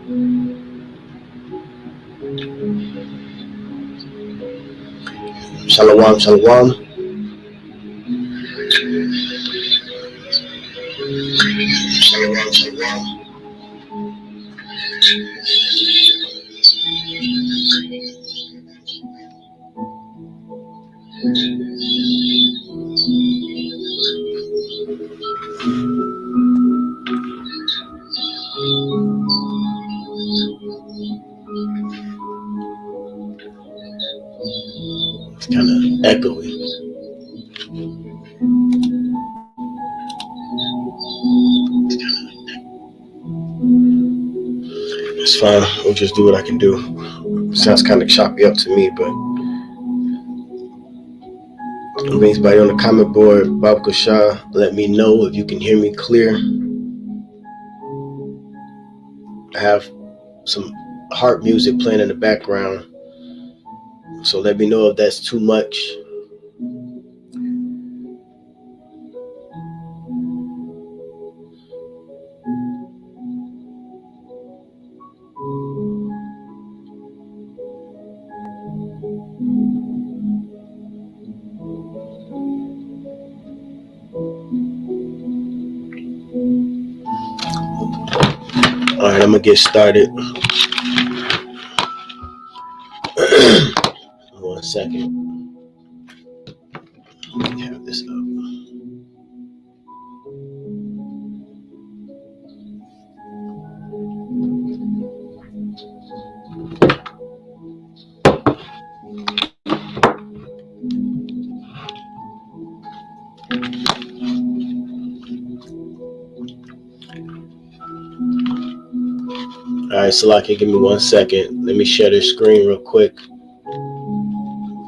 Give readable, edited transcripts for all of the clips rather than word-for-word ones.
Shalom, shalom. Shalom, shalom. It's kind of echoey. It's fine. We'll just do what I can do. Sounds kind of choppy up to me, but anybody on the comment board, Bob Shah, let me know if you can hear me clear. I have some harp music playing in the background, so let me know if that's too much. All right, I'm gonna get started. 1 second. Let me have this up. All right, Salaki, give me 1 second. Let me share this screen real quick.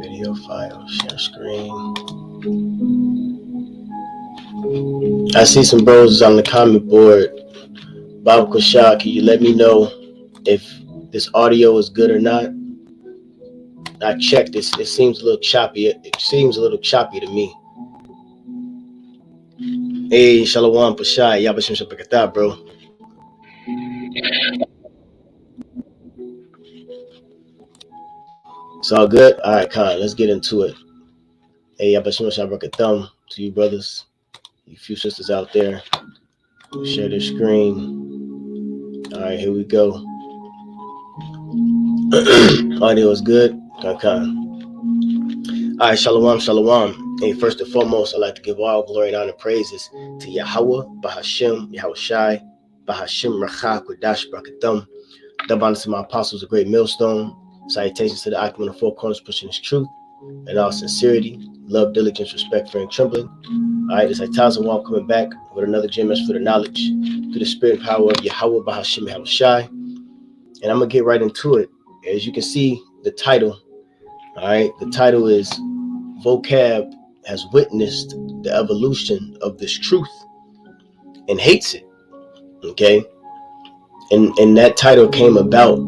Video file, share screen. I see some bros on the comment board. Bob Shah, can you let me know if this audio is good or not? I checked this. It seems a little choppy. It seems a little choppy to me. Hey, Shalom, Pashai. Yabashim Shabakatah, bro. It's all good? All right, Khan, let's get into it. Hey, Yabashim Shabakatah to you brothers, you few sisters out there. Share the screen. All right, here we go. Audio is good? Khan. All right, Shalom, Shalom. Hey, first and foremost, I'd like to give all glory and honor and praises to Yahweh, Bahashim, Yahweh Shai, Bahashim, Rachah, Kodash, Brakatham. Dabbanas to my apostles, a great millstone. Salutations to the Akim in the four corners, pushing his truth and all sincerity, love, diligence, respect, fear, and trembling. All right, it's like Taza Wall coming back with another GMS for the knowledge through the spirit and power of Yahweh, Bahashim, Yahweh Shai. And I'm going to get right into it. As you can see, the title, all right, the title is Vocab has witnessed the evolution of this truth and hates it. Okay. And that title came about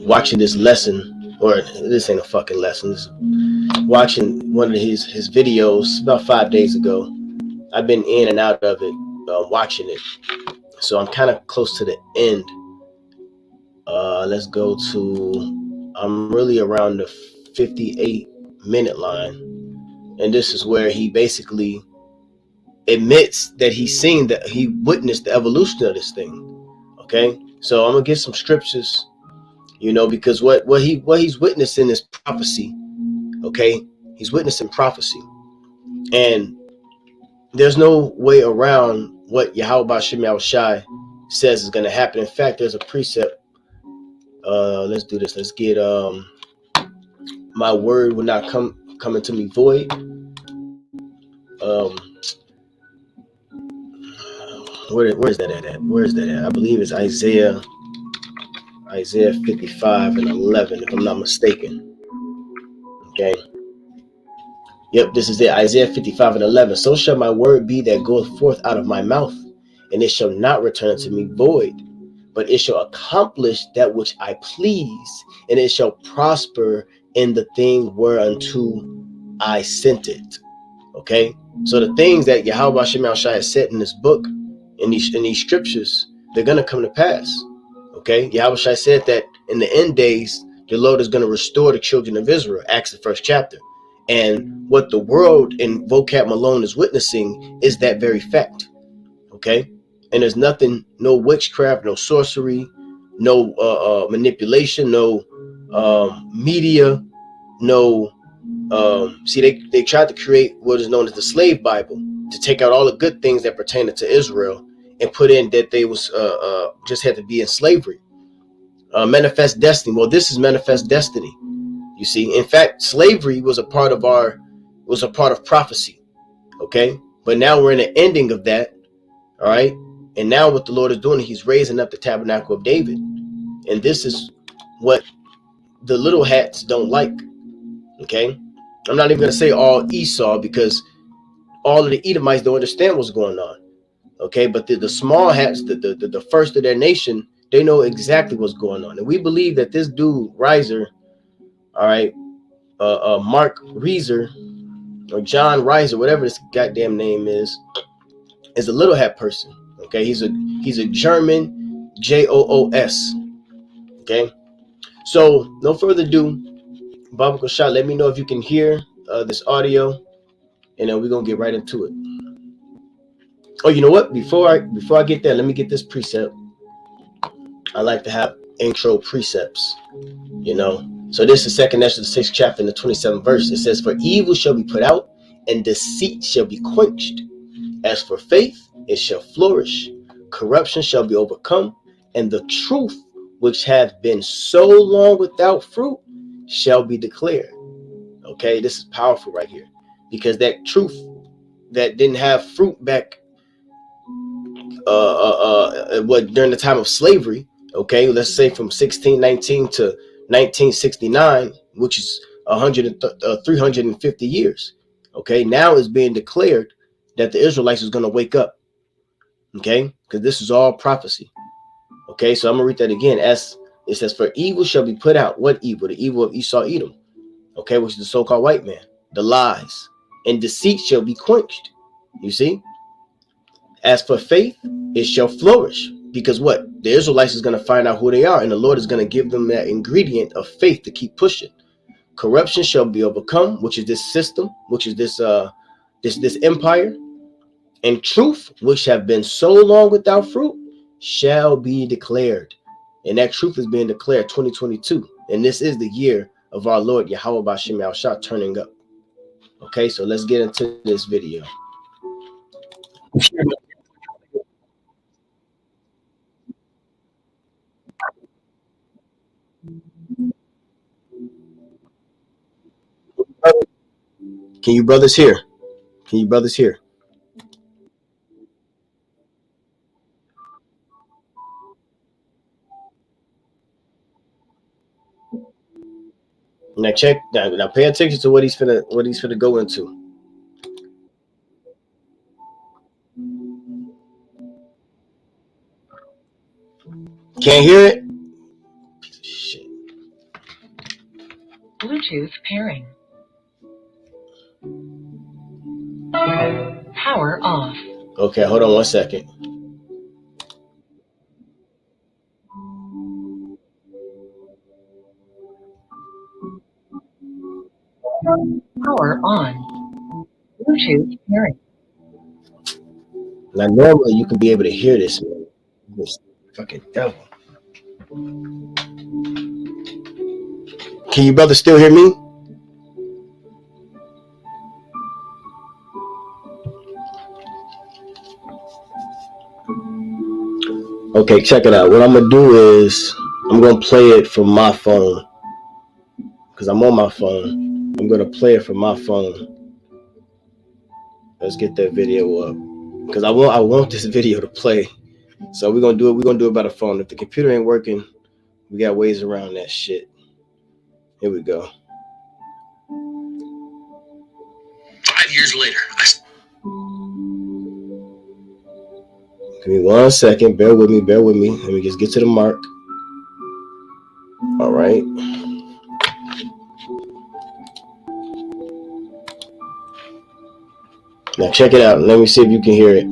watching this lesson, or this ain't a fucking lesson. This is watching one of his videos about 5 days ago. I've been in and out of it, watching it. So I'm kind of close to the end. Let's go to, I'm really around the 58-minute line. And this is where he basically admits that he's seen, that he witnessed the evolution of this thing. Okay, so I'm gonna get some scriptures, you know, because what he's witnessing is prophecy. Okay, he's witnessing prophecy, and there's no way around what Yahweh B'Shem Yahweh Shai says is gonna happen. In fact, there's a precept. Let's do this. Let's get my word will not come into me void. Where's that at? Where's that at? I believe it's Isaiah 55:11, if I'm not mistaken. Okay. Yep, this is it. Isaiah 55:11. So shall my word be that goeth forth out of my mouth, and it shall not return unto me void, but it shall accomplish that which I please, and it shall prosper in the thing whereunto I sent it. Okay. So the things that Yahweh B'Shem Yahweh Shai has said in this book, in these scriptures, they're gonna come to pass. Okay, Yahushua said that in the end days, the Lord is going to restore the children of Israel, Acts the 1st chapter. And what the world in Vocab Malone is witnessing is that very fact. Okay, and there's nothing, no witchcraft, no sorcery, no manipulation, no media, no see, they tried to create what is known as the slave Bible to take out all the good things that pertain to Israel and put in that they was just had to be in slavery. Manifest destiny. Well, this is manifest destiny. You see, in fact, slavery was a part of prophecy. Okay, but now we're in the ending of that. All right, and now what the Lord is doing, He's raising up the tabernacle of David, and this is what the little hats don't like. Okay, I'm not even going to say all Esau, because all of the Edomites don't understand what's going on. Okay, but the small hats, the first of their nation, they know exactly what's going on. And we believe that this dude, Reiser, all right, Mark Reiser, or John Reiser, whatever his goddamn name is a little hat person. Okay, he's a German JOOS. Okay, so no further ado, Baba Shah, let me know if you can hear this audio, and then we're gonna get right into it. Oh, you know what? Before I get there, let me get this precept. I like to have intro precepts, you know. So this is 2nd Ezra, the 6th chapter, in the 27th verse. It says, "For evil shall be put out, and deceit shall be quenched. As for faith, it shall flourish. Corruption shall be overcome, and the truth, which hath been so long without fruit, shall be declared." Okay, this is powerful right here, because that truth that didn't have fruit back during the time of slavery, okay, let's say from 1619 to 1969, which is 350 years, okay, now is being declared that the Israelites is going to wake up, okay, because this is all prophecy. Okay, so I'm gonna read that again. As it says, "For evil shall be put out." What evil? The evil of Esau Edom, okay, which is the so-called white man, the lies, "and deceit shall be quenched." You see, as for faith, it shall flourish, because what? The Israelites is going to find out who they are, and the Lord is going to give them that ingredient of faith to keep pushing. Corruption shall be overcome, which is this system, which is this empire, and truth, which have been so long without fruit, shall be declared. And that truth is being declared 2022, and this is the year of our Lord Yahweh Bashim Yahushua turning up. Okay, so let's get into this video. Can you brothers hear? Can you brothers hear? Now check. Now pay attention to what he's finna go into. Can't hear it? Piece of shit. Bluetooth pairing. Power off. Okay, hold on 1 second. Power on. Bluetooth pairing. Now normally you can be able to hear this, man. This fucking devil. Can you brothers still hear me? Okay, check it out. What I'm gonna do is I'm gonna play it from my phone, because I'm on my phone. I'm gonna play it from my phone. Let's get that video up, because I want this video to play. So we're gonna do it by the phone. If the computer ain't working, we got ways around that shit. Here we go. 5 years later, Give me 1 second. Bear with me. Let me just get to the mark. All right. Now check it out. Let me see if you can hear it.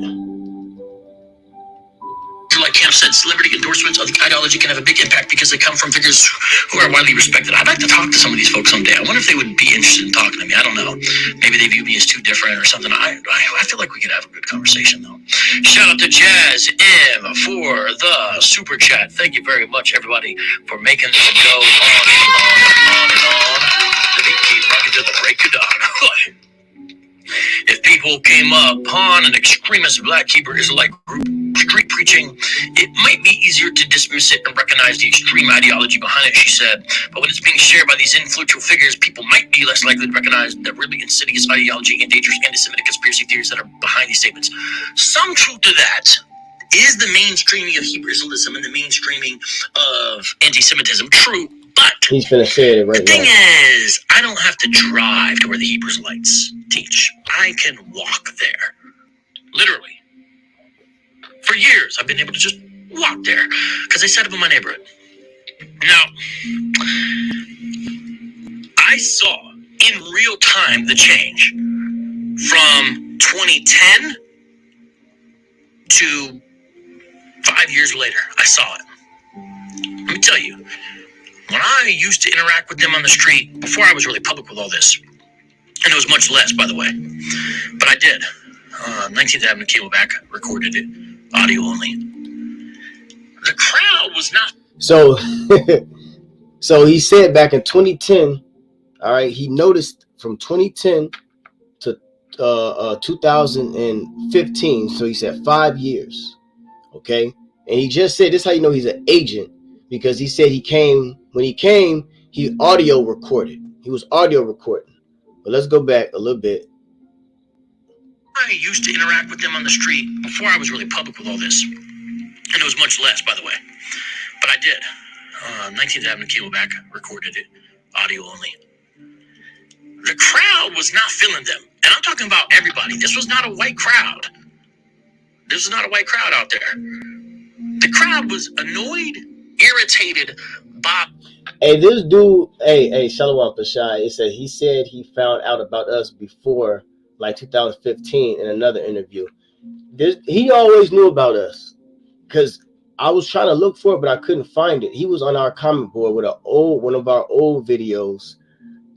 like Cam said, celebrity endorsement endorsements of the ideology can have a big impact because they come from figures who are widely respected. I'd like to talk to some of these folks someday. I wonder if they would be interested in talking to me. I don't know. Maybe they view me as too different or something. I feel like we could have a good conversation, though. Shout out to Jazz M for the super chat. Thank you very much, everybody, for making this go on and on and on. The beat keep rocking to the break of dawn. If people came upon an extremist black Hebrew Israelite group street preaching, it might be easier to dismiss it and recognize the extreme ideology behind it, she said. But when it's being shared by these influential figures, people might be less likely to recognize the really insidious ideology and dangerous anti-Semitic conspiracy theories that are behind these statements. Some truth to that is the mainstreaming of Hebrew Islamism and the mainstreaming of anti-Semitism. True. But he's finna say it right now. The thing is, I don't have to drive to where the Hebrew Israelites teach. I can walk there. Literally. For years, I've been able to just walk there because they set up in my neighborhood. Now, I saw in real time the change from 2010 to 5 years later. I saw it. Let me tell you. When I used to interact with them on the street, before I was really public with all this, and it was much less, by the way, but I did. 19th Avenue Cableback recorded it, audio only. The crowd was not... So, so he said back in 2010, all right, he noticed from 2010 to 2015, so he said 5 years, okay? And he just said, this is how you know he's an agent, because he said when he came, he audio recorded. He was audio recording. But let's go back a little bit. I used to interact with them on the street before I was really public with all this. And it was much less, by the way. But I did. 19th Avenue Cableback recorded it, audio only. The crowd was not feeling them. And I'm talking about everybody. This was not a white crowd. This was not a white crowd out there. The crowd was annoyed, irritated by... Hey, this dude, hey, Shalom Pashai, he said he found out about us before, like 2015, in another interview. He always knew about us, because I was trying to look for it, but I couldn't find it. He was on our comment board with one of our old videos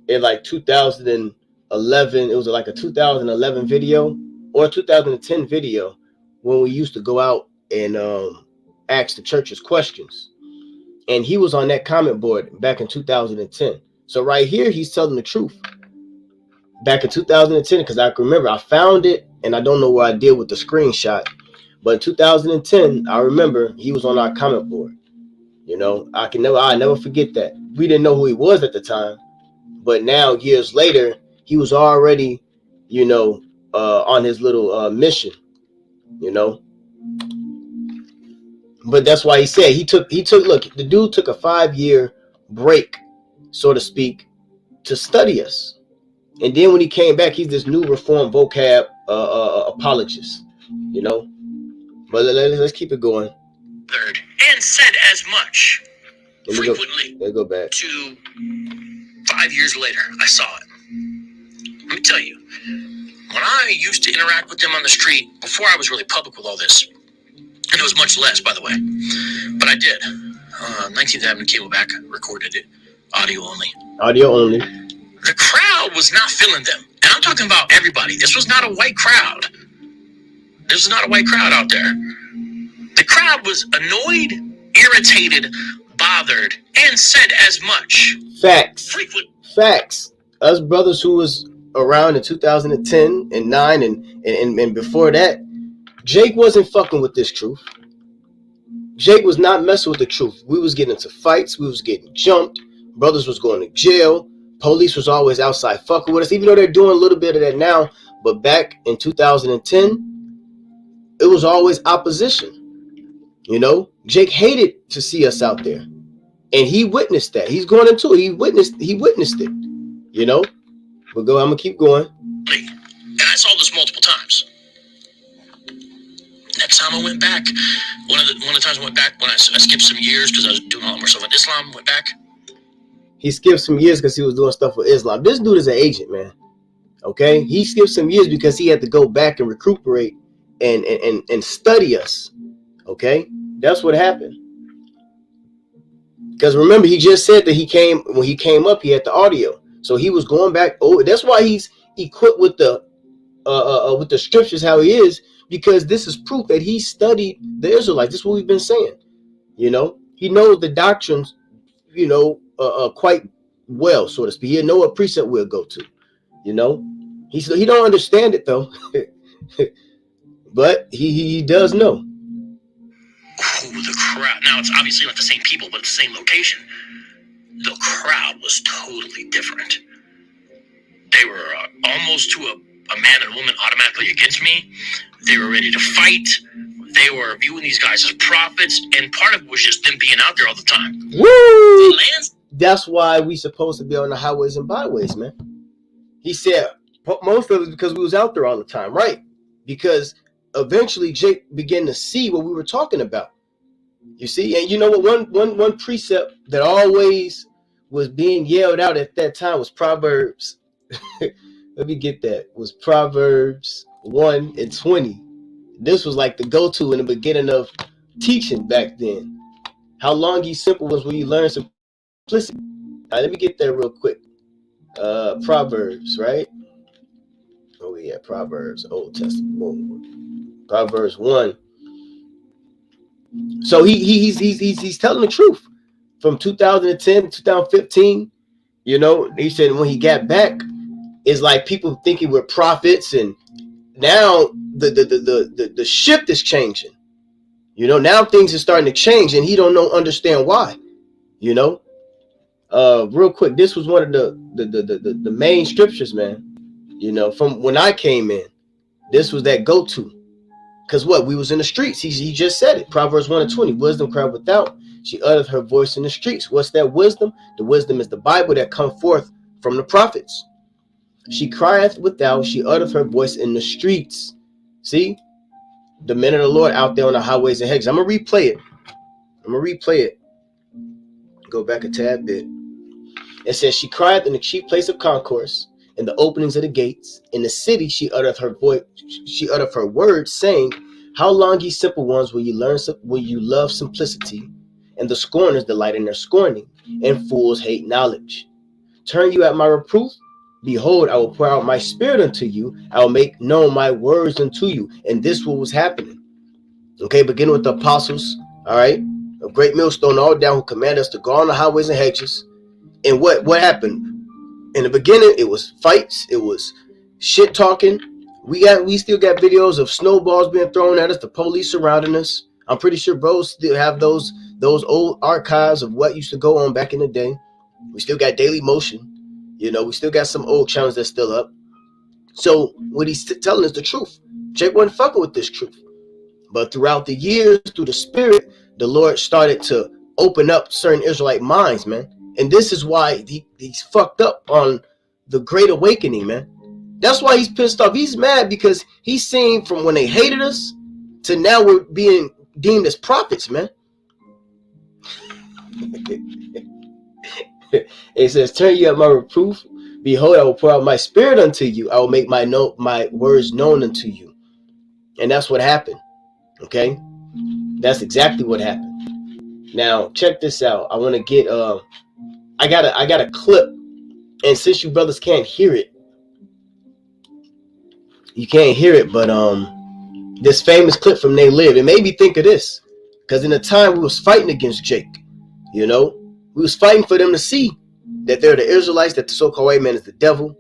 in like 2011. It was like a 2011 video or 2010 video when we used to go out and ask the churches questions. And he was on that comment board back in 2010. So right here, he's telling the truth. Back in 2010, because I can remember I found it, and I don't know what I did with the screenshot. But in 2010, I remember he was on our comment board. You know, I never forget that. We didn't know who he was at the time, but now years later, he was already, you know, on his little mission. You know. But that's why he said he took look, the dude took a 5-year break, so to speak, to study us. And then when he came back, he's this new reformed vocab apologist, you know. But let's keep it going. And said as much frequently. Let's go back. To 5 years later, I saw it. Let me tell you, when I used to interact with them on the street, before I was really public with all this, and it was much less, by the way, but I did. 19th Avenue Cableback recorded it, audio only. Audio only. The crowd was not feeling them. And I'm talking about everybody. This was not a white crowd. This was not a white crowd out there. The crowd was annoyed, irritated, bothered, and said as much. Facts. Facts. Us brothers who was around in 2010 and 9 and before that, Jake wasn't fucking with this truth. Jake was not messing with the truth. We was getting into fights. We was getting jumped. Brothers was going to jail. Police was always outside fucking with us, even though they're doing a little bit of that now. But back in 2010, it was always opposition. You know, Jake hated to see us out there. And he witnessed that. He's going into it. He witnessed it. You know? But I'm going to keep going. And I saw this multiple times. Next time I went back, one of the times I went back when I skipped some years because I was doing a lot more stuff with Islam, went back. He skipped some years because he was doing stuff with Islam. This dude is an agent, man. Okay? He skipped some years because he had to go back and recuperate and study us. Okay? That's what happened. Because remember, he just said that when he came up, he had the audio. So he was going back. Oh, that's why he's equipped with the scriptures how he is, because this is proof that he studied the Israelites. This is what we've been saying. He knows the doctrines, quite well, so to speak. He know what precept we'll go to. He don't understand it though, but he does know. The crowd. Now it's obviously not the same people, but it's the same location. The crowd was totally different. They were almost to a man and a woman automatically against me. They were ready to fight. They were viewing these guys as prophets, and part of it was just them being out there all the time. Woo! That's why we supposed to be on the highways and byways, man. He said most of it because we was out there all the time, right? Because eventually Jake began to see what we were talking about. You see, and you know what? One precept that always was being yelled out at that time was Proverbs. Let me get that. Was Proverbs 1:20. This was like the go-to in the beginning of teaching back then. How long ye simple ones will you learn simplicity? All right, let me get there real quick. Proverbs, right? Oh yeah, Proverbs, Old Testament. Proverbs 1. So he's telling the truth. From 2010 to 2015, he said when he got back, it's like people thinking we're prophets, and now the shift is changing. Now things are starting to change, and he don't understand why. Real quick, this was one of the main scriptures, man. From when I came in, this was that go-to. Because we was in the streets. He just said it. Proverbs 1:20. Wisdom cried without. She uttered her voice in the streets. What's that wisdom? The wisdom is the Bible that come forth from the prophets. She crieth without. She uttered her voice in the streets. See? The men of the Lord out there on the highways and hedges. I'm going to replay it. Go back a tad bit. It says, she cried in the chief place of concourse, in the openings of the gates. In the city, she uttered her voice. She uttered her words, saying, how long, ye simple ones, will you love simplicity? And the scorners delight in their scorning, and fools hate knowledge. Turn you at my reproof? Behold, I will pour out my spirit unto you. I will make known my words unto you. And this what was happening. Okay, beginning with the apostles, all right, a great millstone all down, who command us to go on the highways and hedges. And what happened? In the beginning, it was fights. It was shit talking. We still got videos of snowballs being thrown at us, the police surrounding us. I'm pretty sure bros still have those old archives of what used to go on back in the day. We still got Daily Motion. We still got some old channels that's still up. So what he's telling is the truth. Jake wasn't fucking with this truth. But throughout the years, through the Spirit, the Lord started to open up certain Israelite minds, man. And this is why he's fucked up on the Great Awakening, man. That's why he's pissed off. He's mad because he's seen from when they hated us to now we're being deemed as prophets, man. It says, turn you at my reproof. Behold, I will pour out my spirit unto you. I will make my words known unto you. And that's what happened. Okay? That's exactly what happened. Now, check this out. I want to get I got a clip, and since you brothers can't hear it, but this famous clip from They Live, it made me think of this, because in the time we was fighting against Jake, we was fighting for them to see that they're the Israelites, that the so-called white man is the devil,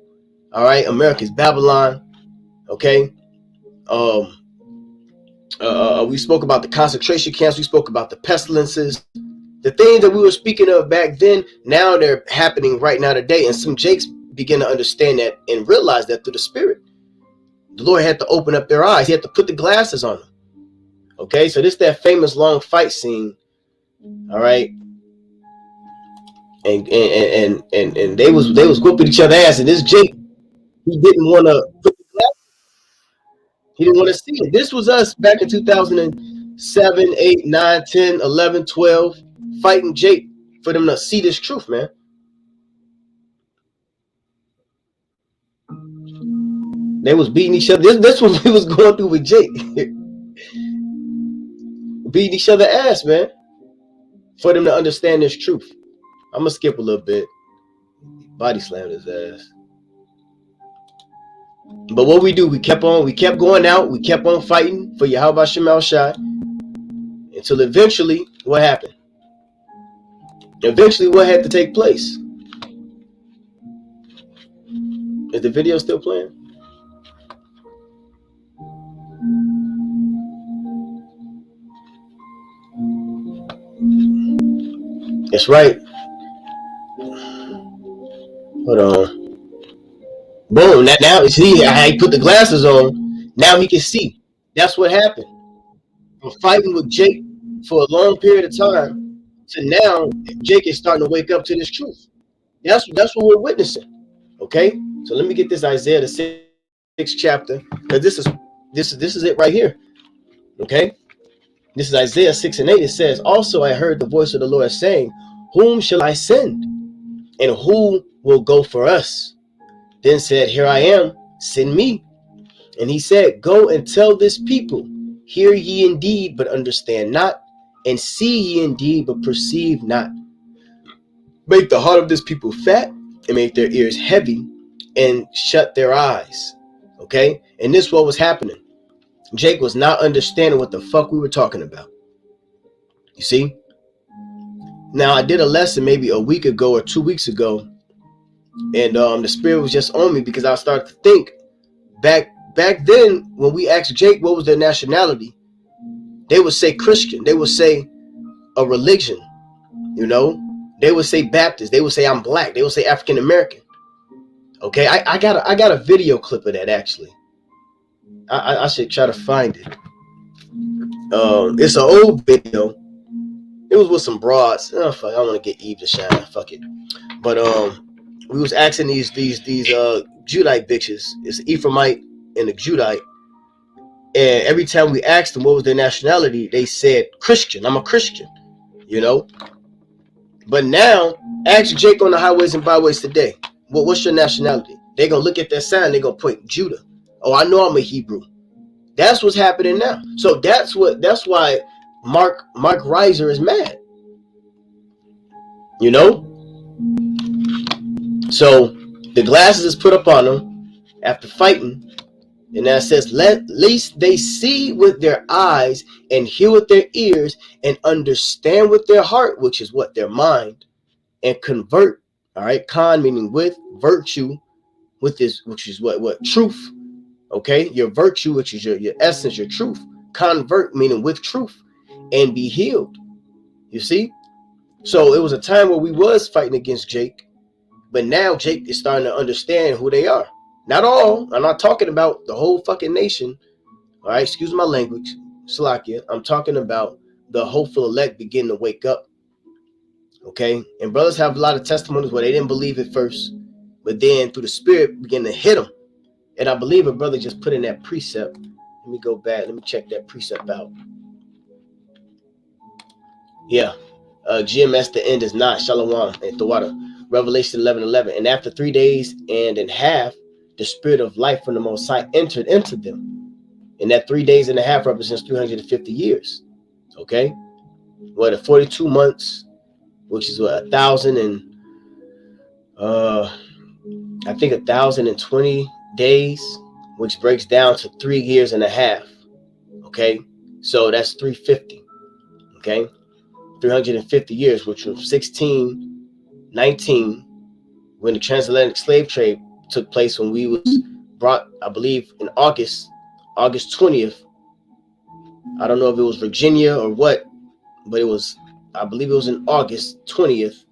all right, America's Babylon, okay. We spoke about the concentration camps, we spoke about the pestilences. The things that we were speaking of back then, now they're happening right now today. And some Jakes begin to understand that and realize that through the Spirit. The Lord had to open up their eyes. He had to put the glasses on them. Okay, so this is that famous long fight scene. All right. And they was whooping each other's ass. And this Jake, he didn't want to put the glasses. He didn't want to see it. This was us back in 2007, 8, 9, 10, 11, 12. Fighting Jake for them to see this truth, man. They was beating each other. This was what we was going through with Jake. Beating each other ass, man. for them to understand this truth. I'm gonna skip a little bit. Body slammed his ass. But what we do, we kept going out, we kept on fighting for Yahweh Shema Shai, until eventually, what happened? Eventually, what had to take place? Is the video still playing? That's right. Hold on. Boom. Now, see, I put the glasses on. Now he can see. That's what happened. From fighting with Jake for a long period of time to now, Jake is starting to wake up to this truth. That's what we're witnessing. Okay? So let me get this Isaiah, the 6th chapter, because this is it right here. Okay? This is Isaiah 6 and 8. It says, also I heard the voice of the Lord saying, whom shall I send? And who will go for us? Then said, here I am, send me. And he said, go and tell this people, hear ye indeed, but understand not, and see ye indeed, but perceive not. Make the heart of this people fat, and make their ears heavy, and shut their eyes. Okay? And this is what was happening. Jake was not understanding what the fuck we were talking about. You see? Now, I did a lesson maybe a week ago or 2 weeks ago, and the spirit was just on me because I started to think back then when we asked Jake what was their nationality, they would say Christian. They would say a religion, you know. They would say Baptist. They would say I'm black. They would say African American. Okay, I got a video clip of that actually. I should try to find it. It's an old video. It was with some broads. Oh, fuck, I want to get Eve to shine. Fuck it. But we was asking these Judite bitches. It's Ephraimite and the Judite. And every time we asked them what was their nationality, they said Christian. I'm a Christian, you know. But now, ask Jake on the highways and byways today. What's your nationality? They're gonna look at that sign. They're gonna point Judah. Oh, I know I'm a Hebrew. That's what's happening now. So that's why Mark Reiser is mad. You know? So the glasses is put up on them after fighting. And now it says, least they see with their eyes and hear with their ears and understand with their heart, which is what? Their mind, and convert. All right, con meaning with, virtue, with this, which is what? Truth. Okay, your virtue, which is your essence, your truth. Convert meaning with truth, and be healed. You see? So it was a time where we was fighting against Jake, but now Jake is starting to understand who they are. Not all. I'm not talking about the whole fucking nation. All right, excuse my language, Slakia. I'm talking about the hopeful elect begin to wake up. Okay, and brothers have a lot of testimonies where they didn't believe it first, but then through the spirit begin to hit them. And I believe a brother just put in that precept. Let me go back. Let me check that precept out. Yeah, GMS the end is not Shalom and Thawada. Revelation 11:11. And after 3 days and a half, the spirit of life from the Most High entered into them. And that 3 days and a half represents 350 years. Okay, what, 42 months, which is what, 1,000 and I think 1,020 days, which breaks down to 3 years and a half. Okay, so that's 350. Okay, 350 years, which was 1619 when the transatlantic slave trade took place, when we was brought, I believe, in August 20th. I don't know if it was Virginia or what, but it was, I believe it was in August 20th,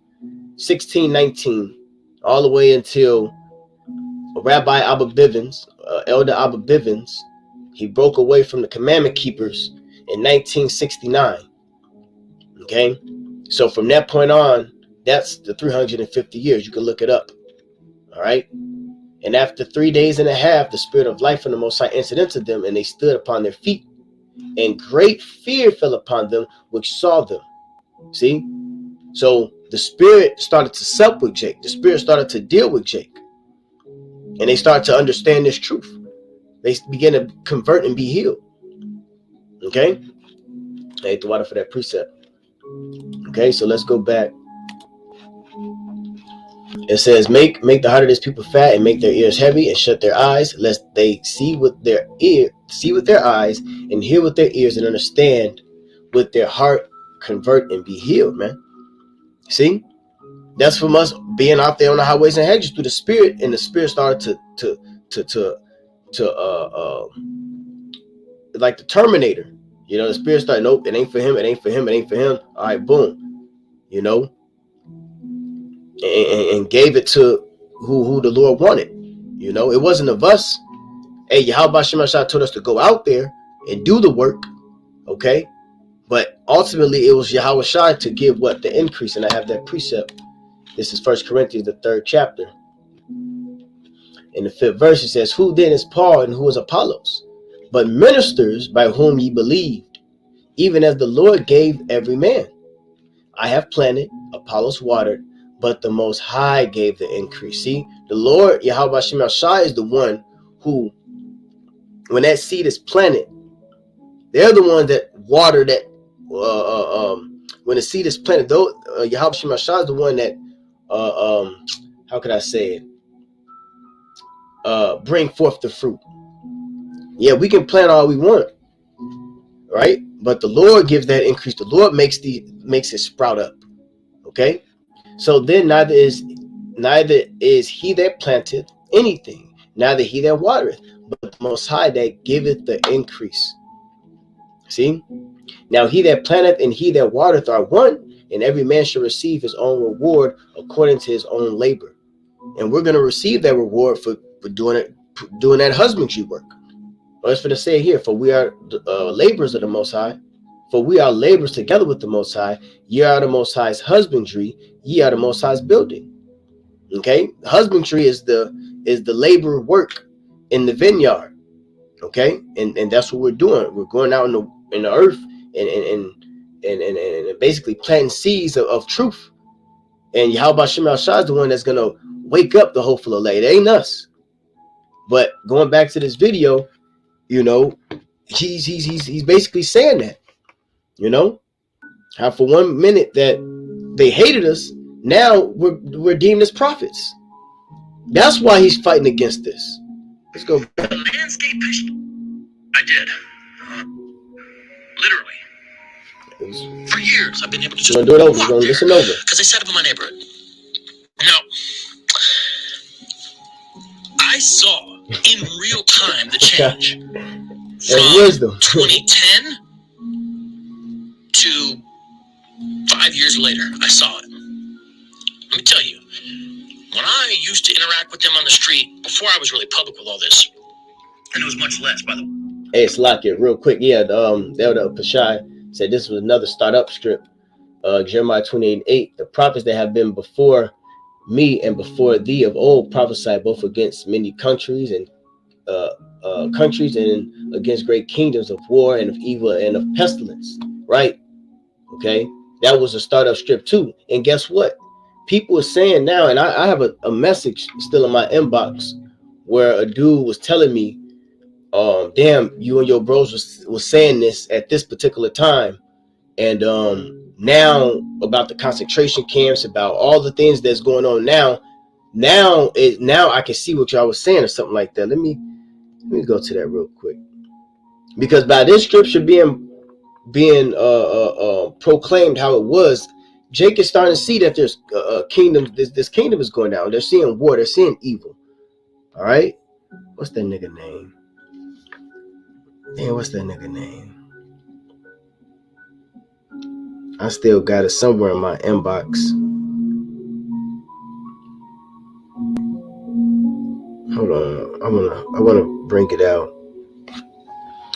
1619, all the way until Rabbi Abba Bivens, Elder Abba Bivens, he broke away from the commandment keepers in 1969. Okay, so from that point on, that's the 350 years. You can look it up. All right, and after 3 days and a half, the spirit of life from the Most High entered into them, and they stood upon their feet, and great fear fell upon them which saw them. See, so the spirit started to sup with Jake. The spirit started to deal with Jake. And they start to understand this truth. They begin to convert and be healed. Okay? I ate the water for that precept. Okay, so let's go back. It says, make the heart of this people fat, and make their ears heavy, and shut their eyes, lest they see with their eyes, and hear with their ears, and understand with their heart, convert and be healed. Man, see, that's from us being out there on the highways and hedges through the Spirit, and the Spirit started to like the Terminator. You know, the Spirit started, nope, it ain't for him, it ain't for him, it ain't for him. All right, boom. You know, and gave it to who the Lord wanted. You know, it wasn't of us. Hey, Yahweh Shem Shah told us to go out there and do the work. Okay, but ultimately it was Yahweh Shai to give what? The increase. And I have that precept. This is 1 Corinthians, the 3rd chapter. In the 5th verse, it says, who then is Paul and who is Apollos? But ministers by whom ye believed, even as the Lord gave every man. I have planted, Apollos watered, but the Most High gave the increase. See, the Lord, Yahweh Shem Shai, is the one who, when that seed is planted, they're the ones that water that. When the seed is planted, though, Yahweh Shem Shai is the one that, how could I say it? Bring forth the fruit. Yeah, we can plant all we want, right? But the Lord gives that increase. The Lord makes it sprout up. Okay, so then neither is he that planteth anything, neither he that watereth, but the Most High that giveth the increase. See, now he that planteth and he that watereth are one, and every man shall receive his own reward according to his own labor. And we're going to receive that reward for doing that husbandry work. Well, it's for to say here, for we are laborers of the Most High. For we are laborers together with the Most High. Ye are the Most High's husbandry. Ye are the Most High's building. Okay, husbandry is the labor work in the vineyard. Okay, and that's what we're doing. We're going out in the earth and basically planting seeds of truth. And Yahweh Shem Shai is the one that's gonna wake up the hopeful elect. It ain't us. But going back to this video, you know, he's basically saying that. You know, how for 1 minute that they hated us, now we're deemed as prophets. That's why he's fighting against this. Let's go. The landscape I did. Literally. For years, I've been able to just do it over. We're gonna listen over. Because I set up in my neighborhood. Now, I saw in real time the change. And wisdom. 2010 to 5 years later, I saw it. Let me tell you, when I used to interact with them on the street, before I was really public with all this, and it was much less, by the way. Hey, Slakia, real quick. Yeah, the Elder Pashai said this was another startup strip. Jeremiah 28:8. The prophets that have been before me and before thee of old prophesied both against many countries and against great kingdoms of war and of evil and of pestilence. Right? Okay, that was a startup strip too. And guess what? People are saying now, and I have a message still in my inbox where a dude was telling me, damn, you and your bros was saying this at this particular time. And now about the concentration camps, about all the things that's going on now I can see what y'all was saying or something like that. Let me go to that real quick. Because by this scripture being proclaimed how it was, Jake is starting to see that there's kingdom. This kingdom is going down. They're seeing war. They're seeing evil. All right. What's that nigga name? Damn, what's that nigga name? I still got it somewhere in my inbox. Hold on. I wanna bring it out.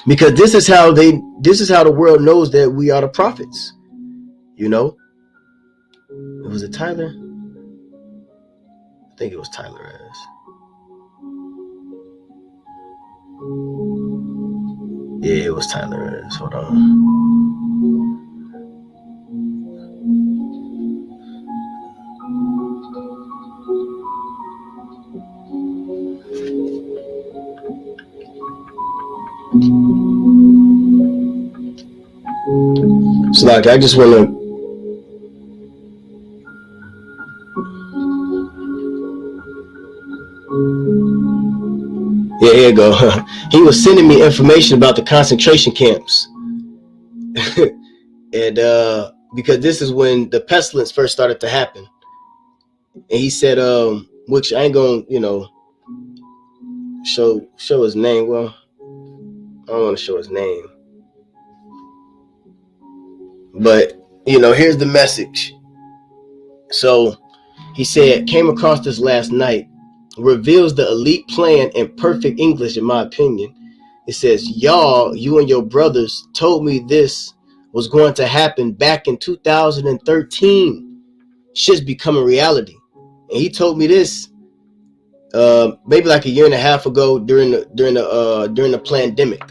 Because this is how the world knows that we are the prophets. You know? Was it Tyler? I think it was Tyler S. Yeah, it was Tyler S. Hold on. So like, I just want to Yeah, here you go. He was sending me information about the concentration camps. And because this is when the pestilence first started to happen. And he said, which I ain't gonna, show his name. Well, I don't want to show his name. But, here's the message. So he said, came across this last night, reveals the elite plan in perfect English, in my opinion. It says, you and your brothers told me this was going to happen back in 2013. Shit's becoming reality. And he told me this maybe like a year and a half ago during the pandemic.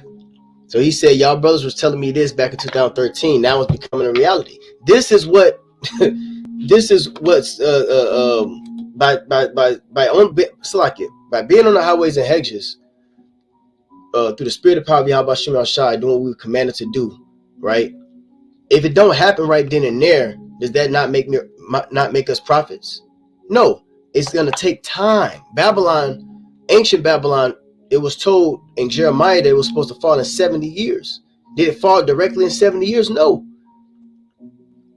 So he said, y'all brothers was telling me this back in 2013. Now it's becoming a reality. This is what's by being on the highways and hedges, through the spirit of power, Yahweh Shem Shai, doing what we were commanded to do, right? If it don't happen right then and there, does that not make us prophets? No, it's gonna take time. Babylon, ancient Babylon, it was told in Jeremiah that it was supposed to fall in 70 years. Did it fall directly in 70 years? No.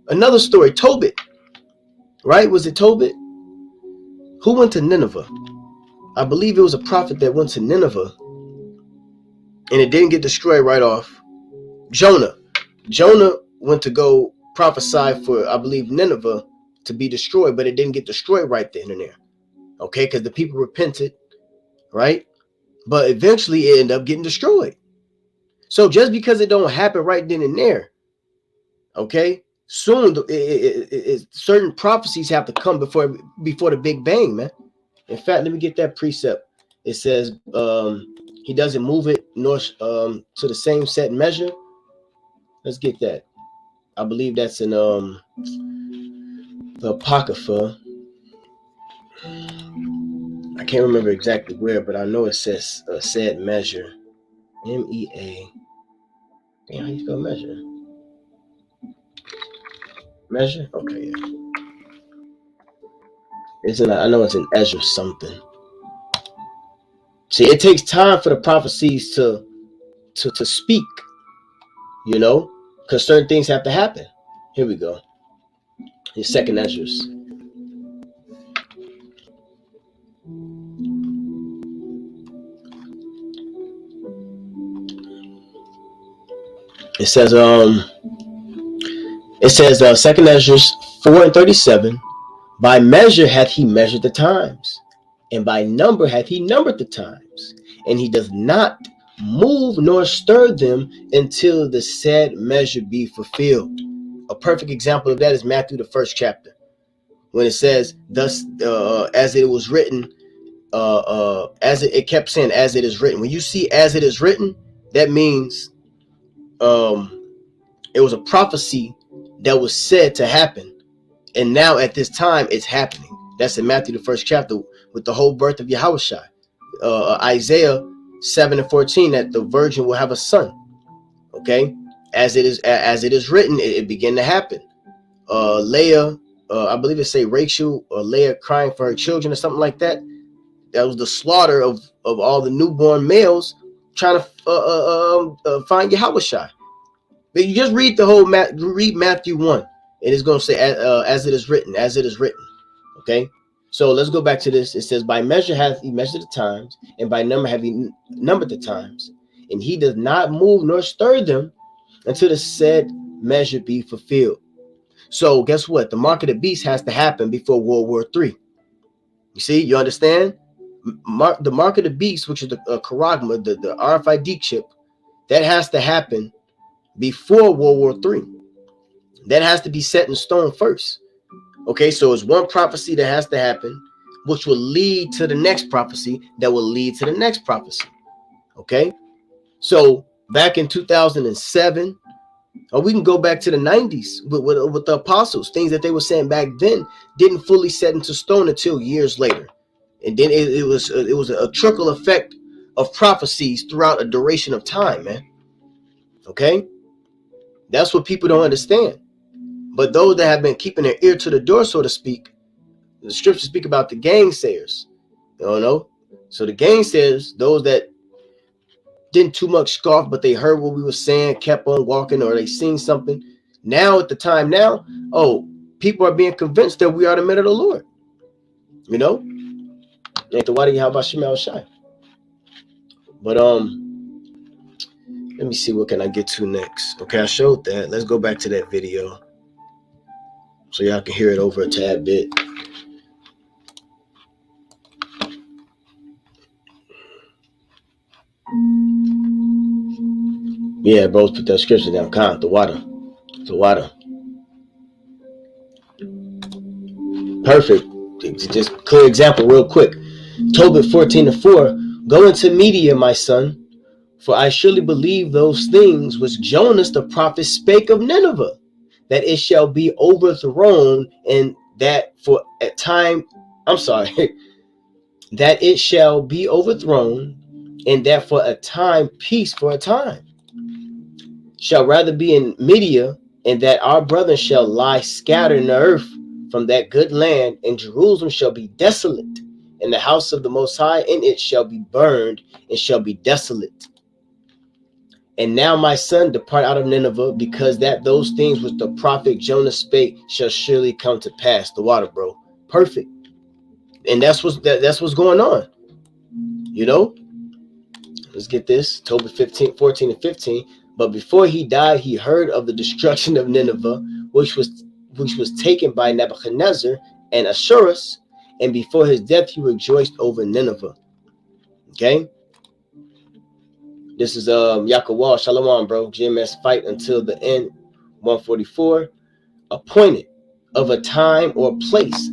Another story, Tobit, right? Was it Tobit? Who went to Nineveh? I believe it was a prophet that went to Nineveh and it didn't get destroyed right off. Jonah went to go prophesy for, I believe, Nineveh to be destroyed, but it didn't get destroyed right then and there. Okay, because the people repented, right? But eventually it ended up getting destroyed. So just because it don't happen right then and there, okay, soon certain prophecies have to come before the Big Bang, man. In fact, let me get that precept. It says he doesn't move it nor to the same set measure. Let's get that. I believe that's in the Apocrypha. I can't remember exactly where, but I know it says said measure. MEA. Damn, how you spell measure? Measure? Okay, yeah. I know it's in Ezra something. See, it takes time for the prophecies to speak, because certain things have to happen. Here we go. In second Ezra's. It says second Ezra's 4:37. By measure hath he measured the times, and by number hath he numbered the times, and he does not move nor stir them until the said measure be fulfilled. A perfect example of that is Matthew, the 1st chapter, when it says, thus as it was written, as it kept saying, as it is written. When you see as it is written, that means it was a prophecy that was said to happen, and now at this time it's happening. That's in Matthew, the 1st chapter, with the whole birth of Yahushua. Isaiah 7:14, that the virgin will have a son. Okay, as it is written, it began to happen. Leah, I believe it say Rachel or Leah crying for her children or something like that. That was the slaughter of all the newborn males trying to find Yahushua. But you just read the whole read Matthew 1, and it's going to say as it is written, as it is written. Okay, so let's go back to this. It says, by measure hath he measured the times, and by number have he numbered the times, and he does not move nor stir them until the said measure be fulfilled. So guess what? The mark of the beast has to happen before World War III. You see, you understand? The mark of the beast, which is the charagma, the RFID chip, that has to happen before World War III. That has to be set in stone first. Okay, so it's one prophecy that has to happen, which will lead to the next prophecy that will lead to the next prophecy. Okay, so back in 2007, or we can go back to the 90s with the apostles. Things that they were saying back then didn't fully set into stone until years later. And then it was a trickle effect of prophecies throughout a duration of time, man. Okay, that's what people don't understand. But those that have been keeping their ear to the door, so to speak, the scriptures speak about the gainsayers. So the gainsayers, those that didn't too much scoff, but they heard what we were saying, kept on walking, or they seen something. Now at the time now, oh, people are being convinced that we are the men of the Lord. You know? Ain't the wadi how about Shemal Shai? But let me see what can I get to next. Okay, I showed that. Let's go back to that video so y'all can hear it over a tad bit. Yeah, bros, put that scripture down. Khan, the water. Perfect. Just clear example real quick. Tobit 14:4. Go into media, my son, for I surely believe those things which Jonas the prophet spake of Nineveh, that it shall be overthrown, and that for a time, that it shall be overthrown, and that for a time, peace for a time, shall rather be in Media, and that our brethren shall lie scattered in the earth from that good land, and Jerusalem shall be desolate, and the house of the Most High in it shall be burned, and shall be desolate. And now, my son, depart out of Nineveh, because that those things which the prophet Jonah spake shall surely come to pass. The water, bro. Perfect. And that's what's going on. You know? Let's get this. Tobit 14 and 15. But before he died, he heard of the destruction of Nineveh, which was taken by Nebuchadnezzar and Ashurus, and before his death he rejoiced over Nineveh. Okay? This is Yakawal, Shalom, bro. GMS fight until the end. 144. Appointed of a time or place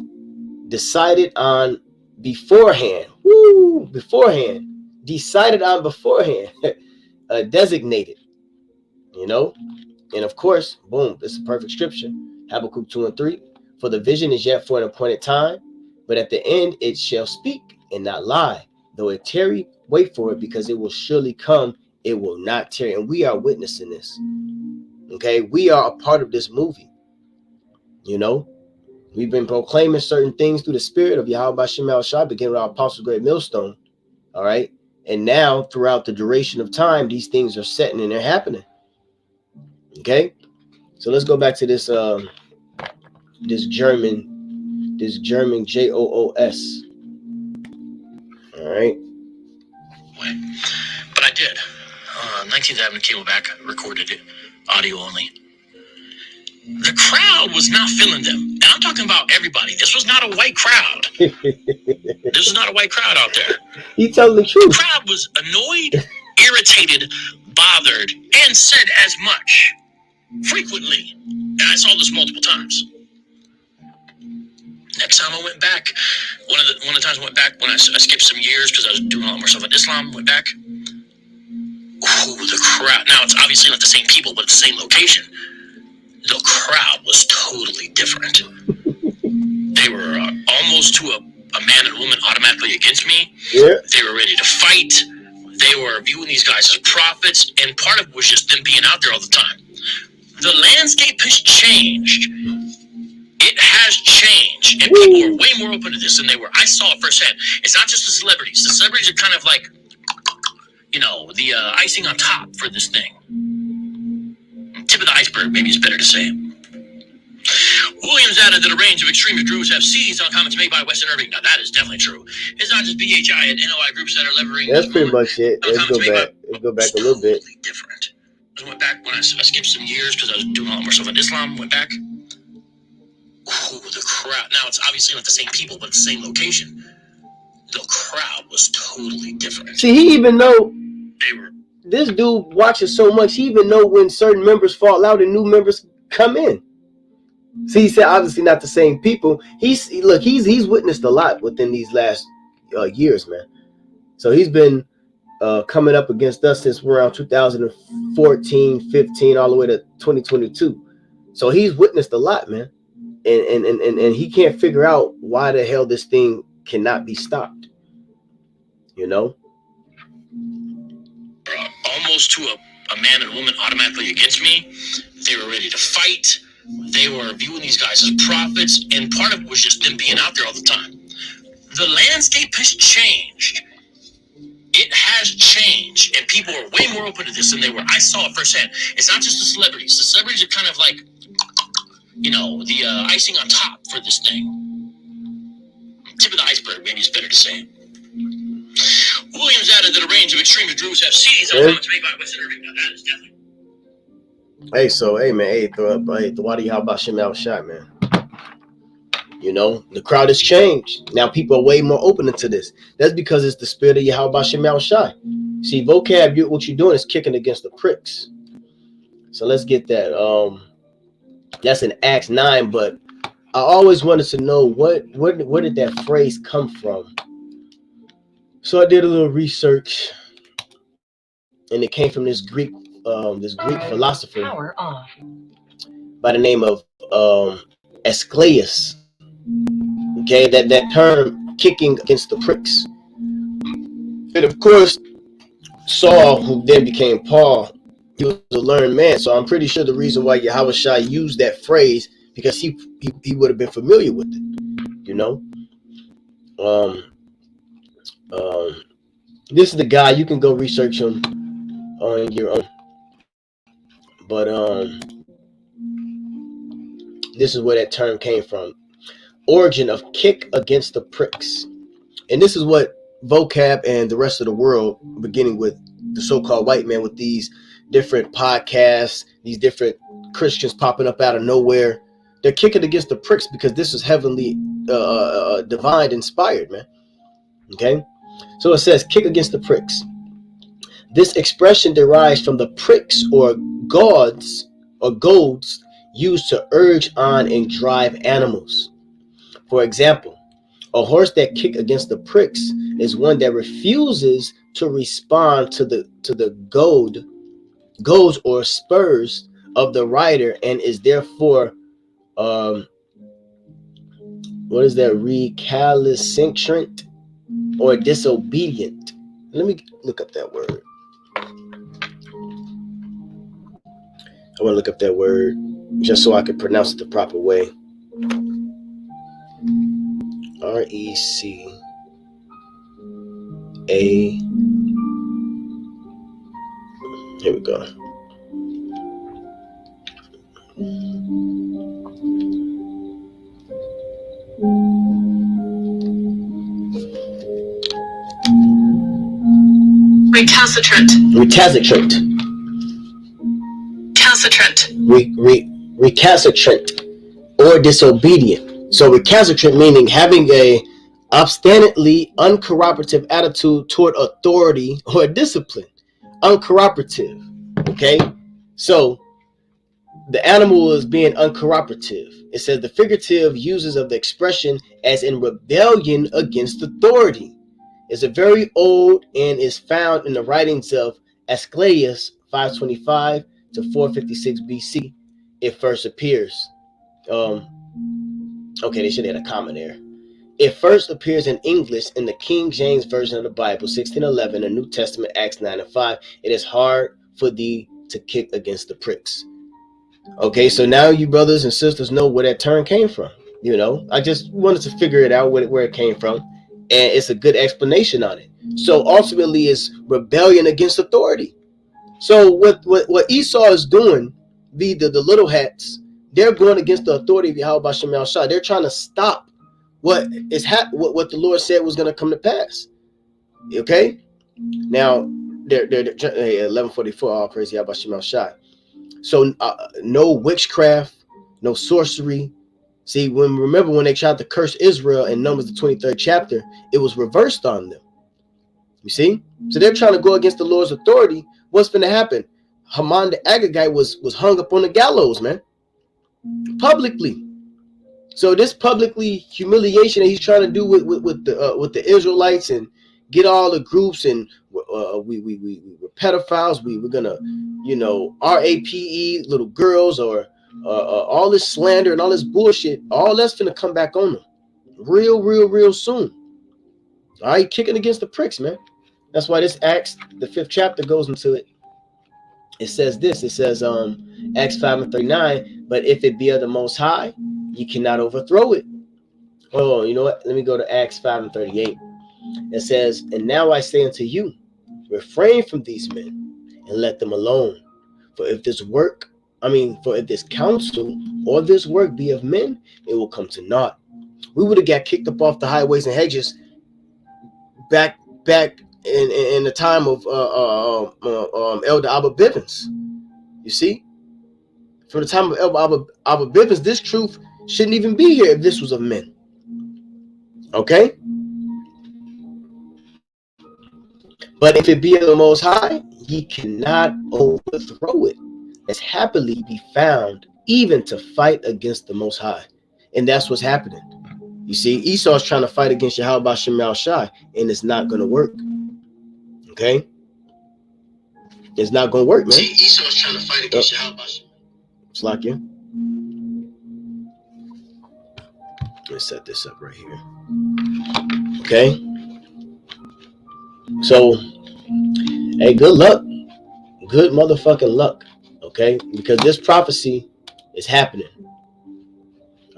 decided on beforehand. Woo! Beforehand. Decided on beforehand. Designated. You know? And of course, boom, this is a perfect scripture. Habakkuk 2 and 3. For the vision is yet for an appointed time, but at the end it shall speak and not lie. Though it tarry, wait for it, because it will surely come. It will not tarry. And we are witnessing this. Okay? We are a part of this movie. You know? We've been proclaiming certain things through the spirit of Yahweh Shemal Shai, beginning with our Apostles' Great Millstone. All right? And now, throughout the duration of time, these things are setting and they're happening. Okay? So let's go back to this this German JOOS. All right. But I did. 19th Avenue Camelback recorded it, audio only. The crowd was not feeling them. And I'm talking about everybody. This was not a white crowd. This is not a white crowd out there. He telling the truth. The crowd was annoyed, irritated, bothered, and said as much frequently. And I saw this multiple times. Next time I went back, one of the times I went back when I skipped some years because I was doing a lot more stuff in Islam, went back. Ooh, the crowd. Now, it's obviously not the same people, but it's the same location. The crowd was totally different. They were almost to a man and woman automatically against me. Yeah. They were ready to fight. They were viewing these guys as prophets, and part of it was just them being out there all the time. The landscape has changed. It has changed, and people are way more open to this than they were. I saw it firsthand. It's not just the celebrities. The celebrities are kind of like, you know, the icing on top for this thing. Tip of the iceberg, maybe it's better to say. Williams added that a range of extremist groups have seized on comments made by Weston Irving. Now, that is definitely true. It's not just BHI and NOI groups that are levering. That's pretty much it. Let's go back a little bit. Totally different. I went back when I skipped some years because I was doing a lot more stuff in Islam. Went back. Ooh, the crowd. Now, it's obviously not the same people, but it's the same location. The crowd was totally different. See, he even know they were. This dude watches so much, he even know when certain members fall out and new members come in. See, he said obviously not the same people. He's witnessed a lot within these last years, man. So he's been coming up against us since we're around 2014, 15, all the way to 2022. So he's witnessed a lot, man. And he can't figure out why the hell this thing cannot be stopped. You know? Almost to a man and woman automatically against me. They were ready to fight. They were viewing these guys as prophets, and part of it was just them being out there all the time. The landscape has changed. It has changed, and people are way more open to this than they were. I saw it firsthand. It's not just the celebrities. The celebrities are kind of like, the icing on top for this thing. Tip of the iceberg, maybe it's better to say. Williams added that a range of extremist groups have seized on comments made by Western Irving. Now that is definitely. Hey, so hey man, hey, Thawadi, how about Shem Al Shai, man? The crowd has changed. Now people are way more open into this. That's because it's the spirit of Yahweh Shem Al Shai. See, vocab, what you're doing is kicking against the pricks. So let's get that. That's in Acts 9, but I always wanted to know where did that phrase come from? So I did a little research, and it came from this Greek philosopher Power off. by the name of Asclepius. Okay, that term, kicking against the pricks. And of course, Saul, who then became Paul, he was a learned man. So I'm pretty sure the reason why Yahweh Shai used that phrase, because he would have been familiar with it, This is the guy. You can go research him on your own. But this is where that term came from. Origin of kick against the pricks. And this is what Vocab and the rest of the world, beginning with the so-called white man, with these different podcasts, these different Christians popping up out of nowhere, they're kicking against the pricks because this is heavenly, divine inspired, man. Okay, so it says kick against the pricks. This expression derives from the pricks or goads used to urge on and drive animals. For example, a horse that kicks against the pricks is one that refuses to respond to the goads or spurs of the rider and is therefore recalcitrant or disobedient. Let me look up that word. I want to look up that word just so I can pronounce it the proper way. RECA. Here we go. Recalcitrant. Recalcitrant or disobedient. So recalcitrant meaning having a obstinately uncooperative attitude toward authority or discipline. Uncooperative. Okay, so the animal is being uncooperative. It says the figurative uses of the expression as in rebellion against authority. It's a very old and is found in the writings of Asclepius 525 to 456 BC. It first appears. Okay, they should have had a comma there. It first appears in English in the King James Version of the Bible, 1611, the New Testament, Acts 9 and 5. It is hard for thee to kick against the pricks. Okay, so now you brothers and sisters know where that term came from. I just wanted to figure it out where it came from. And it's a good explanation on it. So ultimately it's rebellion against authority. So what Esau is doing, the little hats, they're going against the authority of Yahweh Shem Al Shai. They're trying to stop what the Lord said was going to come to pass. Okay? Now, they're 1144, all praise Yahweh Shem Al Shai. So no witchcraft, no sorcery. See, remember when they tried to curse Israel in Numbers the 23rd chapter, it was reversed on them. You see? So they're trying to go against the Lord's authority. What's going to happen? Haman the Agagite was hung up on the gallows, man. Publicly. So this publicly humiliation that he's trying to do with the Israelites and get all the groups and we're pedophiles. We're gonna, RAPE little girls or all this slander and all this bullshit. All that's gonna come back on them, real soon. All right, kicking against the pricks, man. That's why this Acts, the 5th chapter, goes into it. It says this. It says Acts 5:39. But if it be of the Most High, you cannot overthrow it. Oh, you know what? Let me go to Acts 5:38. It says, and now I say unto you, refrain from these men and let them alone. For if this counsel or this work be of men, it will come to naught. We would have got kicked up off the highways and hedges back in the time of Elder Albert Bivens. You see, from the time of Elder Albert Bivens, this truth shouldn't even be here if this was of men. Okay? But if it be of the Most High, ye cannot overthrow it, as happily be found even to fight against the Most High. And that's what's happening. You see, Esau's trying to fight against Yahweh B'Shem Yahushai, and it's not going to work. Okay? It's not going to work, man. Esau's trying to fight against Yahweh B'Shem. It's like you. Let's set this up right here. Okay? So, hey, good luck. Good motherfucking luck. Okay? Because this prophecy is happening.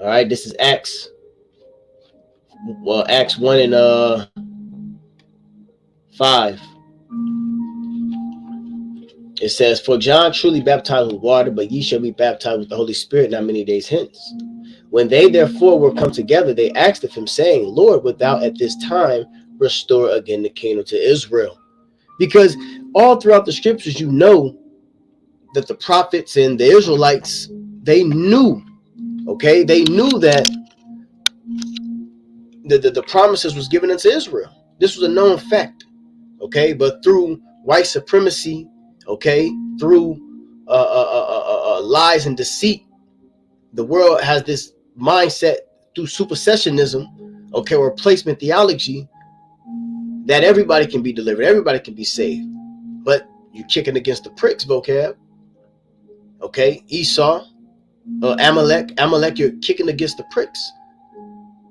All right? This is Acts. Well, Acts 1 and 5. It says, for John truly baptized with water, but ye shall be baptized with the Holy Spirit not many days hence. When they therefore were come together, they asked of him, saying, Lord, wilt thou at this time restore again the kingdom to Israel? Because all throughout the scriptures, you know that the prophets and the Israelites, they knew, okay? They knew that the promises was given unto Israel. This was a known fact, okay? But through white supremacy, okay, through lies and deceit, the world has this mindset through supersessionism, okay, or replacement theology, that everybody can be delivered, everybody can be saved. But you're kicking against the pricks, Vocab. Okay, Esau, Amalek, you're kicking against the pricks.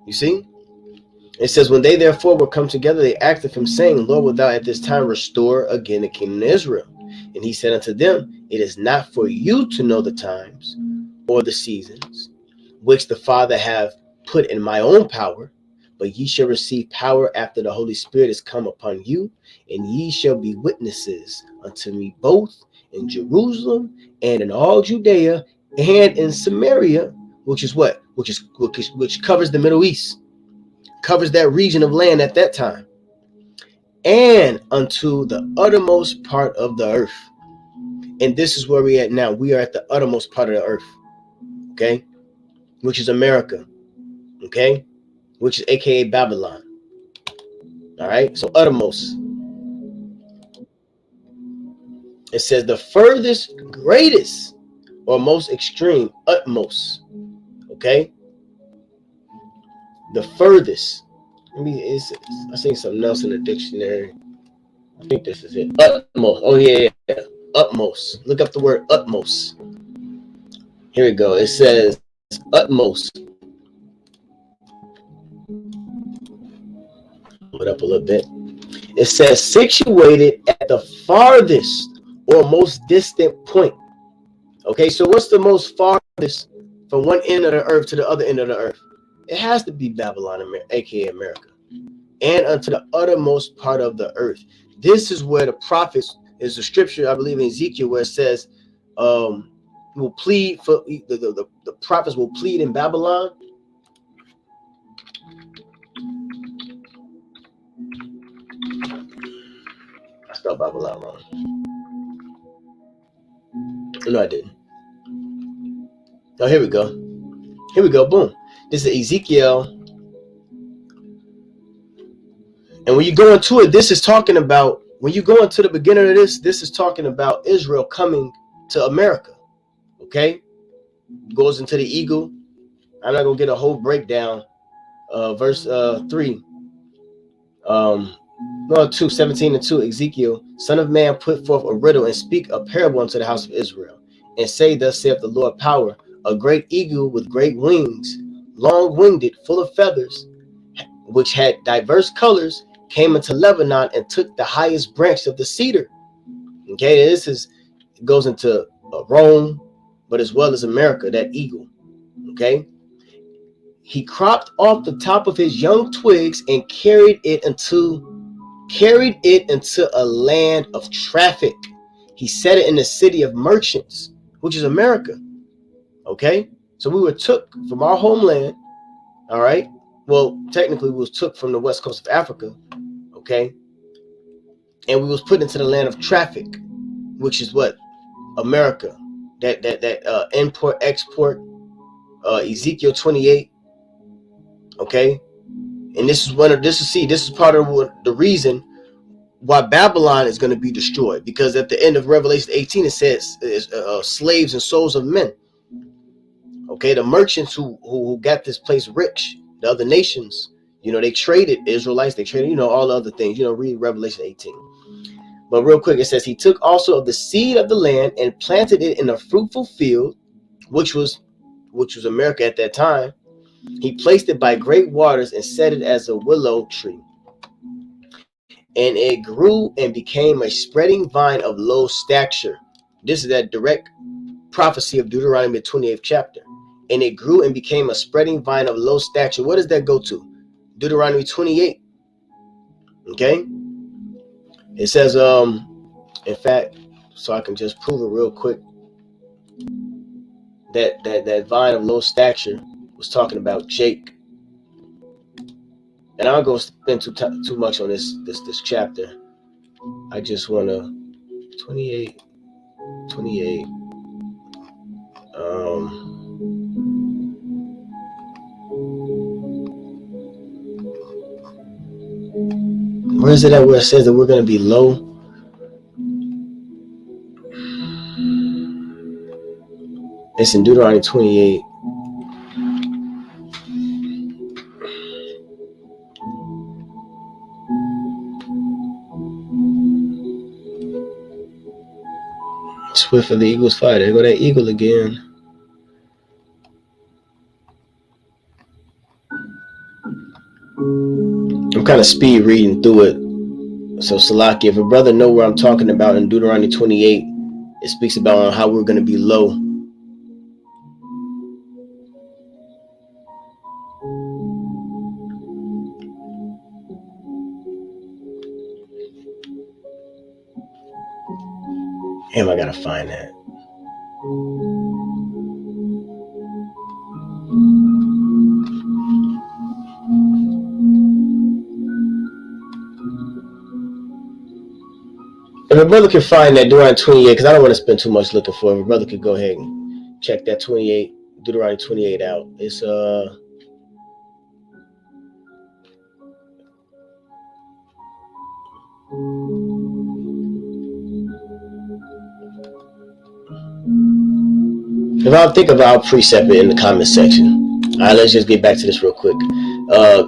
You see? It says, when they therefore were come together, they asked of him, saying, Lord, wilt thou at this time restore again the kingdom of Israel? And he said unto them, it is not for you to know the times or the seasons, which the Father have put in my own power, but ye shall receive power after the Holy Spirit is come upon you, and ye shall be witnesses unto me both in Jerusalem and in all Judea and in Samaria, which is what? Which covers the Middle East, covers that region of land at that time, and unto the uttermost part of the earth. And this is where we at now. We are at the uttermost part of the earth, okay, which is America, okay, which is aka Babylon. All right, so uttermost. It says the furthest, greatest, or most extreme, utmost. Okay, the furthest. I seen something else in the dictionary. I think this is it. Utmost. Oh yeah. Utmost. Look up the word utmost. Here we go. It says utmost. Pull it up a little bit. It says situated at the farthest or most distant point. Okay, so what's the most farthest from one end of the earth to the other end of the earth? It has to be Babylon, aka America, and unto the uttermost part of the earth. This is where the prophets, is the scripture, I believe in Ezekiel, where it says will plead for the prophets will plead in Babylon. I spelled Babylon wrong. No, I didn't. Oh, here we go. Here we go. Boom. This is Ezekiel. And when you go into it, this is talking about, when you go into the beginning of this is talking about Israel coming to America. Okay? Goes into the eagle. I'm not going to get a whole breakdown. Verse 3. 17 and 2. Ezekiel, son of man, put forth a riddle and speak a parable unto the house of Israel. And say, thus saith the Lord power, a great eagle with great wings, long-winged, full of feathers, which had diverse colors, came into Lebanon and took the highest branch of the cedar. Okay, this goes into Rome, but as well as America, that eagle. Okay, he cropped off the top of his young twigs and carried it into carried it into a land of traffic. He set it in the city of merchants, which is America. Okay? So we were took from our homeland, all right? Well, technically we was took from the west coast of Africa, okay? And we was put into the land of traffic, which is what? America. That import, export, Ezekiel 28, okay? And this is part of the reason why Babylon is going to be destroyed, because at the end of Revelation 18 it says slaves and souls of men. Okay, the merchants who got this place rich, the other nations, they traded Israelites, they traded, all the other things. Read Revelation 18. But real quick, it says he took also of the seed of the land and planted it in a fruitful field, which was America at that time. He placed it by great waters and set it as a willow tree. And it grew and became a spreading vine of low stature. This is that direct prophecy of Deuteronomy 28th chapter. And it grew and became a spreading vine of low stature. What does that go to? Deuteronomy 28. Okay. It says, in fact, so I can just prove it real quick, that vine of low stature was talking about Jake. And I'll go spend too much on this chapter. I just want to 28. Where is it at where it says that we're going to be low? It's in Deuteronomy 28. Swift of the eagle's fire. There go that eagle again. I'm kind of speed reading through it. So Salaki, if a brother know where I'm talking about in Deuteronomy 28, it speaks about how we're going to be low. Damn, I gotta find that. If a brother can find that Deuteronomy 28, because I don't want to spend too much looking for it, if a brother could go ahead and check that Deuteronomy 28 out. It's if I'll think about, I'll precept it in the comment section. All right, let's just get back to this real quick.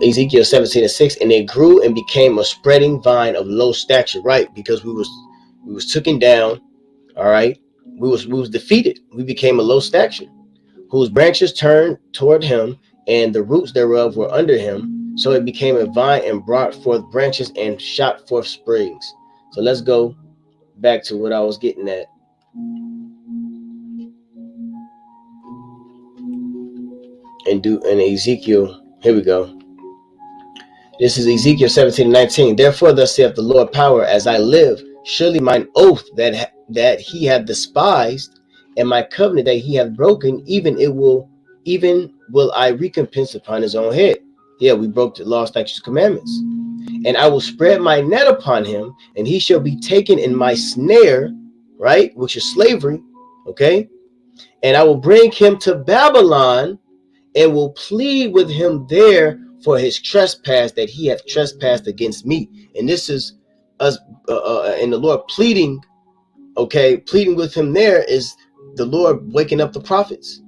Ezekiel 17:6, and it grew and became a spreading vine of low stature, right? Because we was taken down, all right. We was defeated. We became a low stature, whose branches turned toward him, and the roots thereof were under him. So it became a vine and brought forth branches and shot forth springs. So let's go back to what I was getting at. And Ezekiel, here we go. This is Ezekiel 17:19. Therefore, thus saith the Lord power, as I live, surely mine oath that he hath despised, and my covenant that he hath broken, even will I recompense upon his own head. Yeah, we broke the law, statutes, commandments. And I will spread my net upon him, and he shall be taken in my snare, right, which is slavery, okay? And I will bring him to Babylon, and will plead with him there for his trespass that he hath trespassed against me. And this is us, and the Lord pleading, okay, pleading with him there is the Lord waking up the prophets,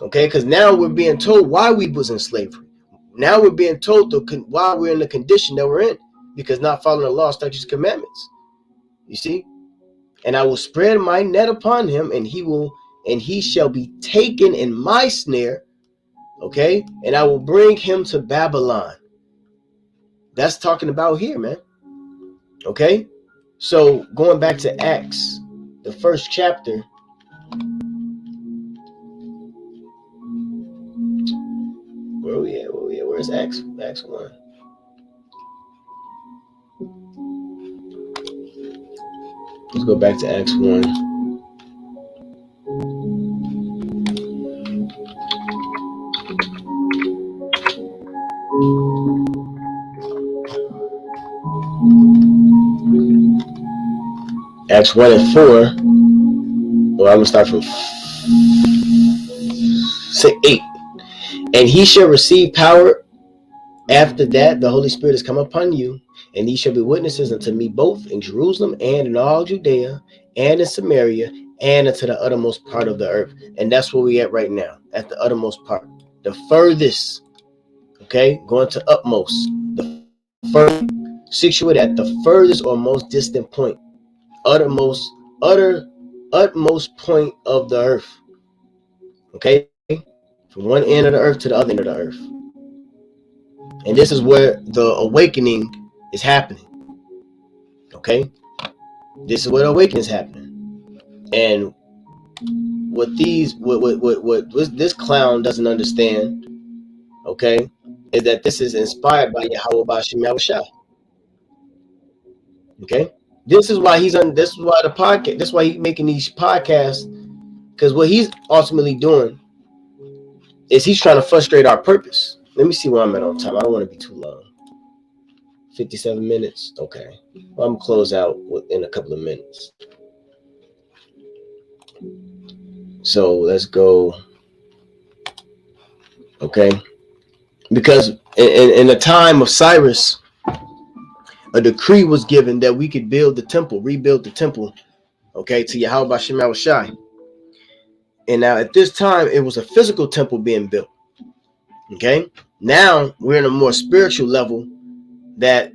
okay, because now we're being told why we was in slavery. Now we're being told why we're in the condition that we're in, because not following the law, statutes, commandments. You see? And I will spread my net upon him, and he shall be taken in my snare. Okay, and I will bring him to Babylon. That's talking about here, man. Okay, so going back to Acts, the first chapter. Where are we at? Where's Acts? Acts 1. Let's go back to Acts 1. Acts 1 and 4. Well, I'm going to start from 8. And he shall receive power after that the Holy Spirit has come upon you, and ye shall be witnesses unto me both in Jerusalem and in all Judea and in Samaria and unto the uttermost part of the earth. And that's where we at right now, at the uttermost part, the furthest. Okay, going to utmost, the furthest, situated at the furthest or most distant point, uttermost point of the earth. Okay, from one end of the earth to the other end of the earth. And this is where the awakening is happening. Okay, this is where the awakening is happening. And what this clown doesn't understand, okay, is that this is inspired by Yahweh Bashim Yahushua. Okay, this is why he's on. This is why the podcast. This is why he's making these podcasts, because what he's ultimately doing is he's trying to frustrate our purpose. Let me see where I'm at on time. I don't want to be too long. 57 minutes. Okay, well, I'm gonna close out in a couple of minutes. So let's go. Okay, because in the time of Cyrus, a decree was given that we could build the temple, rebuild the temple, okay, to Yahweh Bashim Yahushua. And now at this time, it was a physical temple being built. Okay, now we're in a more spiritual level that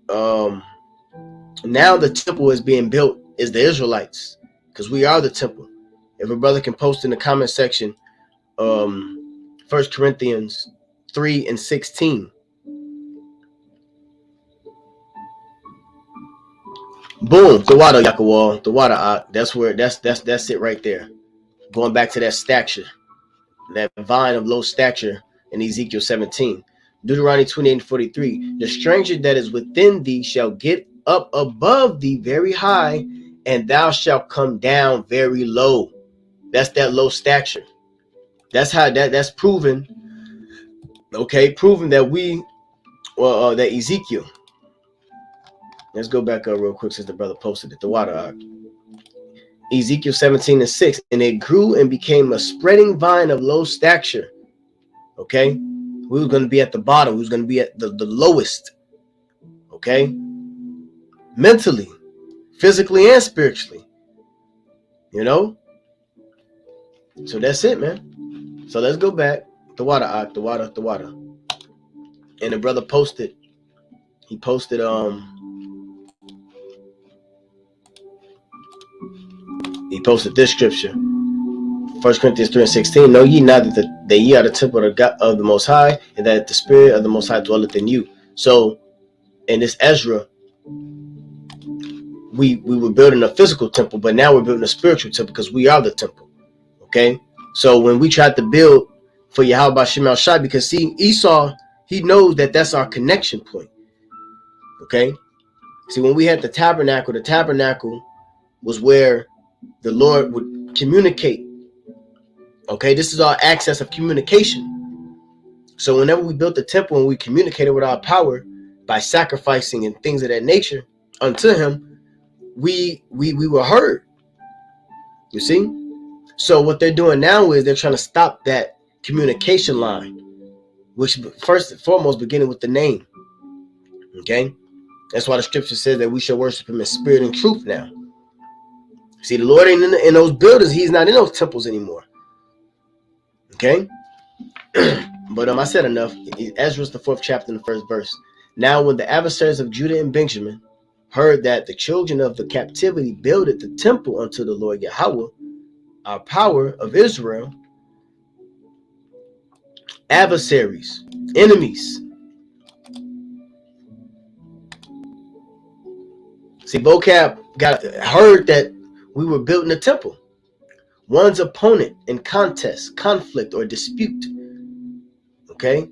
now the temple is being built is the Israelites, because we are the temple. If a brother can post in the comment section, 1 Corinthians 3 and 16. Boom, the water Yakawal, the water that's where that's it right there. Going back to that stature, that vine of low stature in Ezekiel 17. Deuteronomy 28 and 43. The stranger that is within thee shall get up above thee very high, and thou shalt come down very low. That's that low stature. That's how that's proven. Okay, proven that that Ezekiel. Let's go back up real quick since the brother posted it. The water ark. Ezekiel 17 and 6. And it grew and became a spreading vine of low stature. Okay, we were going to be at the bottom. We was going to be at the lowest. Okay, mentally, physically, and spiritually. You know. So that's it, man. So let's go back. The water ark. The water. And the brother posted. He posted He posted this scripture, 1 Corinthians 3 and 16. Know ye not that ye are the temple of God, of the Most High, and that the Spirit of the Most High dwelleth in you. So, in this Ezra, we were building a physical temple, but now we're building a spiritual temple because we are the temple. Okay? So, when we tried to build for Yahweh Bashim Yahushua, because see, Esau, he knows that that's our connection point. Okay? See, when we had the tabernacle was where the Lord would communicate. Okay, this is our access of communication. So whenever we built the temple and we communicated with our power by sacrificing and things of that nature unto him, we were heard. You see? So what they're doing now is they're trying to stop that communication line, which first and foremost beginning with the name. Okay? That's why the scripture says that we shall worship him in spirit and truth now. See, the Lord ain't in those buildings. He's not in those temples anymore. Okay? But I said enough. Ezra's the 4th chapter and the 1st verse. Now when the adversaries of Judah and Benjamin heard that the children of the captivity builded the temple unto the Lord Yahweh, our power of Israel, adversaries, enemies. See, Vocab heard that we were building a temple. One's opponent in contest, conflict, or dispute. Okay?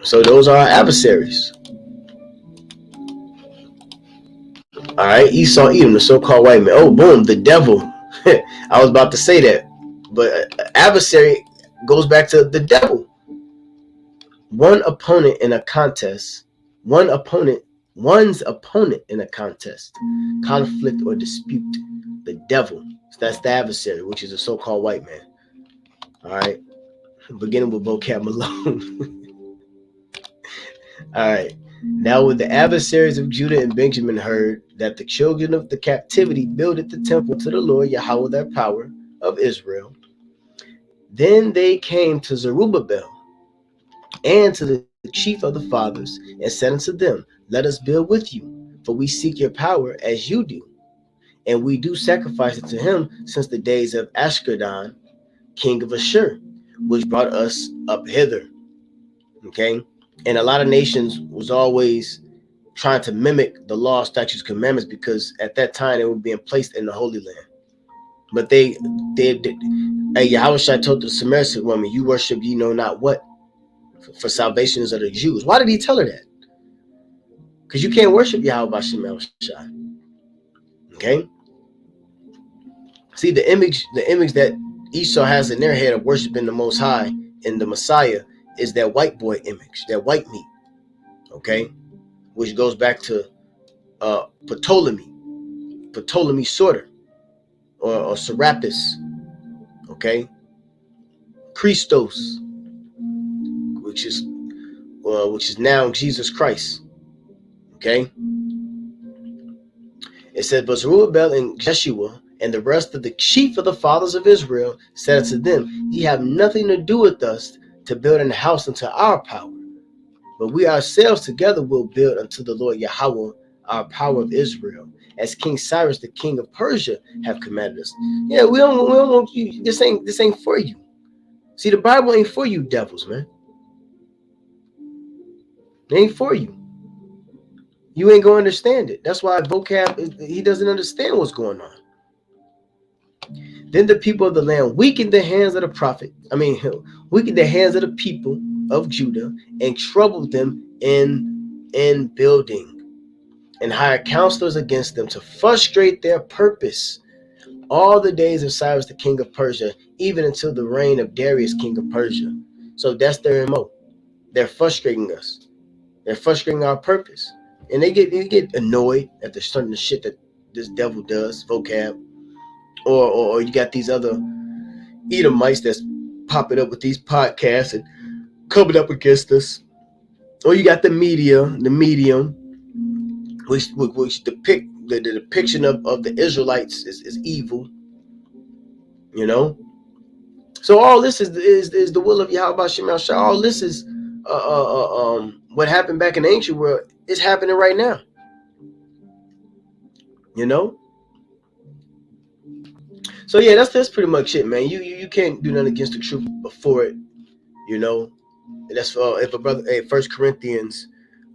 So those are our adversaries. All right, Esau, Edom, the so-called white man. Oh, boom, the devil. I was about to say that, but adversary goes back to the devil. One opponent in a contest, one's opponent in a contest, conflict or dispute. The devil. So that's the adversary, which is a so-called white man. All right, beginning with vocab Malone. All right. Now when the adversaries of Judah and Benjamin heard that the children of the captivity builded the temple to the Lord Yahweh their power of Israel, then they came to Zerubbabel and to the chief of the fathers and said unto them, let us build with you, for we seek your power as you do. And we do sacrifice unto him since the days of Ashkelon, king of Ashur, which brought us up hither. Okay? And a lot of nations was always trying to mimic the law, statutes, commandments, because at that time they were being placed in the Holy Land. But they Yahushua told the Samaritan woman, you worship ye know not what, for salvation is of the Jews. Why did he tell her that? Because you can't worship Yahweh Bashem Yahushua. Okay? See, the image that Esau has in their head of worshiping the Most High and the Messiah is that white boy image, that white meat. Okay? Which goes back to Ptolemy Sorter, or Serapis, okay, Christos, which is now Jesus Christ, okay. It said, but Zerubbabel and Jeshua and the rest of the chief of the fathers of Israel said unto them, ye have nothing to do with us to build an house unto our power. But we ourselves together will build unto the Lord Yahweh our power of Israel, as King Cyrus, the king of Persia, have commanded us. Yeah, we don't want you. This ain't for you. See, the Bible ain't for you devils, man. It ain't for you. You ain't gonna understand it. That's why Vocab, he doesn't understand what's going on. Then the people of the land weakened the hands of the prophet. Weakened the hands of the people of Judah and troubled them in building, and hired counselors against them to frustrate their purpose all the days of Cyrus the king of Persia, even until the reign of Darius king of Persia. So that's their MO. They're frustrating us. They're frustrating our purpose, and they get annoyed at the certain shit that this devil does. Vocab, or you got these other Edomites that's popping up with these podcasts and coming up against us, or you got the medium, which depict the depiction of the Israelites is evil, you know. So all this is the will of Yahweh Bashem Yahushua. All this is what happened back in the ancient world is happening right now, you know. So yeah, that's pretty much it, man. You can't do nothing against the truth before it, you know. That's if a brother, 1 Corinthians,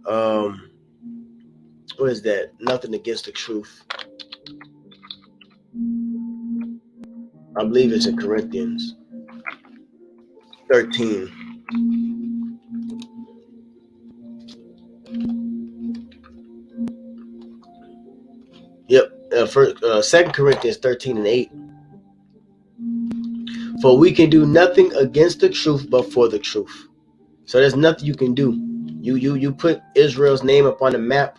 what is that? Nothing against the truth. I believe it's in Corinthians 13. Yep. 2 Corinthians 13 and 8. For we can do nothing against the truth but for the truth. So there's nothing you can do. You put Israel's name up on the map.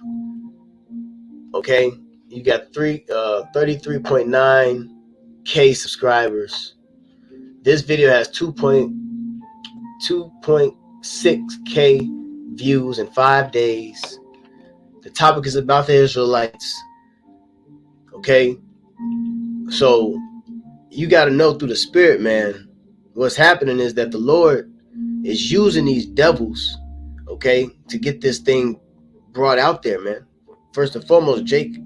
Okay, you got 33.9K subscribers. This video has 2.6K views in 5 days. The topic is about the Israelites. Okay, so you got to know through the spirit, man, what's happening is that the Lord is using these devils, okay, to get this thing brought out there, man. First and foremost, Jake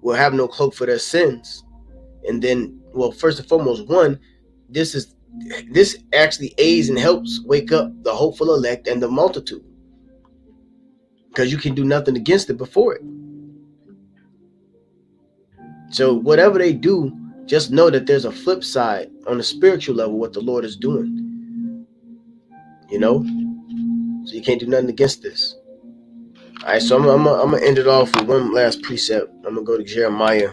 will have no cloak for their sins. And then, well, first and foremost, this actually aids and helps wake up the hopeful elect and the multitude, because you can do nothing against it before it. So whatever they do, just know that there's a flip side on the spiritual level, what the Lord is doing, you know. So you can't do nothing against this. All right, so I'm gonna end it off with one last precept. I'm gonna go to Jeremiah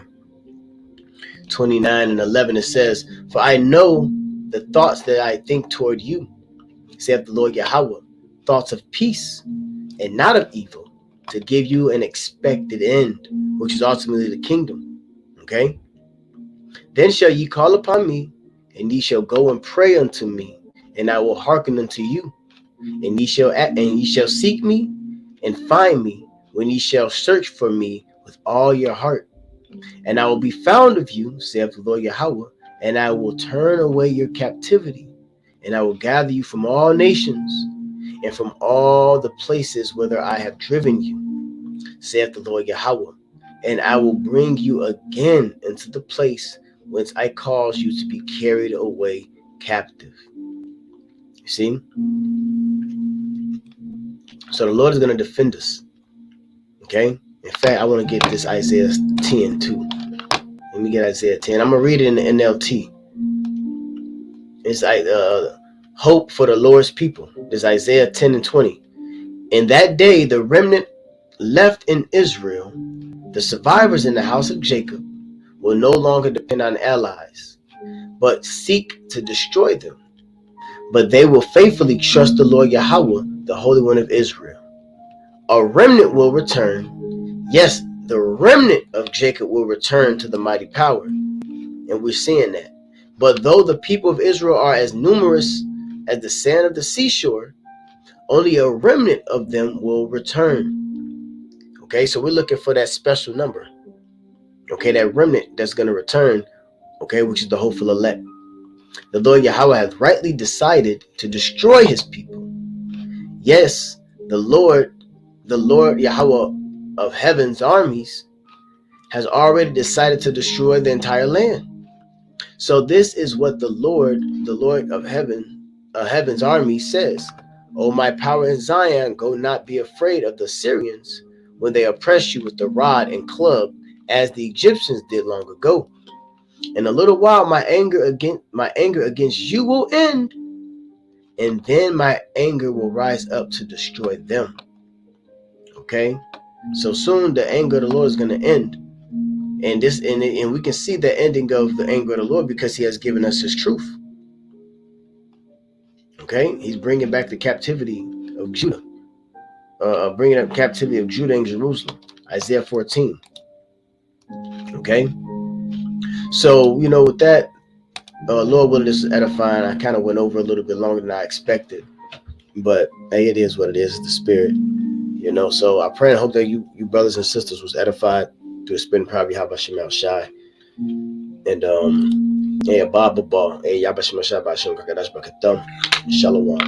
29:11. It says, "For I know the thoughts that I think toward you, saith the Lord Yahweh, thoughts of peace and not of evil, to give you an expected end, which is ultimately the kingdom." Okay. "Then shall ye call upon me, and ye shall go and pray unto me, and I will hearken unto you. And ye shall seek me and find me, when ye shall search for me with all your heart. And I will be found of you, saith the Lord Yahweh, and I will turn away your captivity, and I will gather you from all nations, and from all the places whither I have driven you, saith the Lord Yahweh, and I will bring you again into the place whence I caused you to be carried away captive." You see? So the Lord is going to defend us. Okay? In fact, I want to get this Isaiah 10 too. Let me get Isaiah 10. I'm going to read it in the NLT. It's like hope for the Lord's people. This Isaiah 10:20. "In that day, the remnant left in Israel, the survivors in the house of Jacob, will no longer depend on allies, but seek to destroy them. But they will faithfully trust the Lord Yahweh, the Holy One of Israel. A remnant will return. Yes, the remnant of Jacob will return to the mighty power." And we're seeing that. "But though the people of Israel are as numerous as the sand of the seashore, only a remnant of them will return." Okay, so we're looking for that special number. Okay, that remnant that's going to return, okay, which is the hopeful elect. "The Lord Yahweh hath rightly decided to destroy his people. Yes, the Lord Yahweh of heaven's armies has already decided to destroy the entire land." So this is what the Lord of heaven's army says. "O my power in Zion, go not be afraid of the Syrians when they oppress you with the rod and club, as the Egyptians did long ago. In a little while my anger against you will end, and then my anger will rise up to destroy them." Okay? So soon the anger of the Lord is going to end. And we can see the ending of the anger of the Lord because he has given us his truth. Okay? He's bringing back the captivity of Judah. Bringing up captivity of Judah and Jerusalem. Isaiah 14. Okay? So, with that, Lord willing, this is edifying. I kind of went over a little bit longer than I expected. But, hey, it is what it is. It's the spirit. So I pray and hope that you brothers and sisters was edified through the spirit and power of Yahweh Shem Shai. And, Baba, Yahweh Shem Shai, Shalom.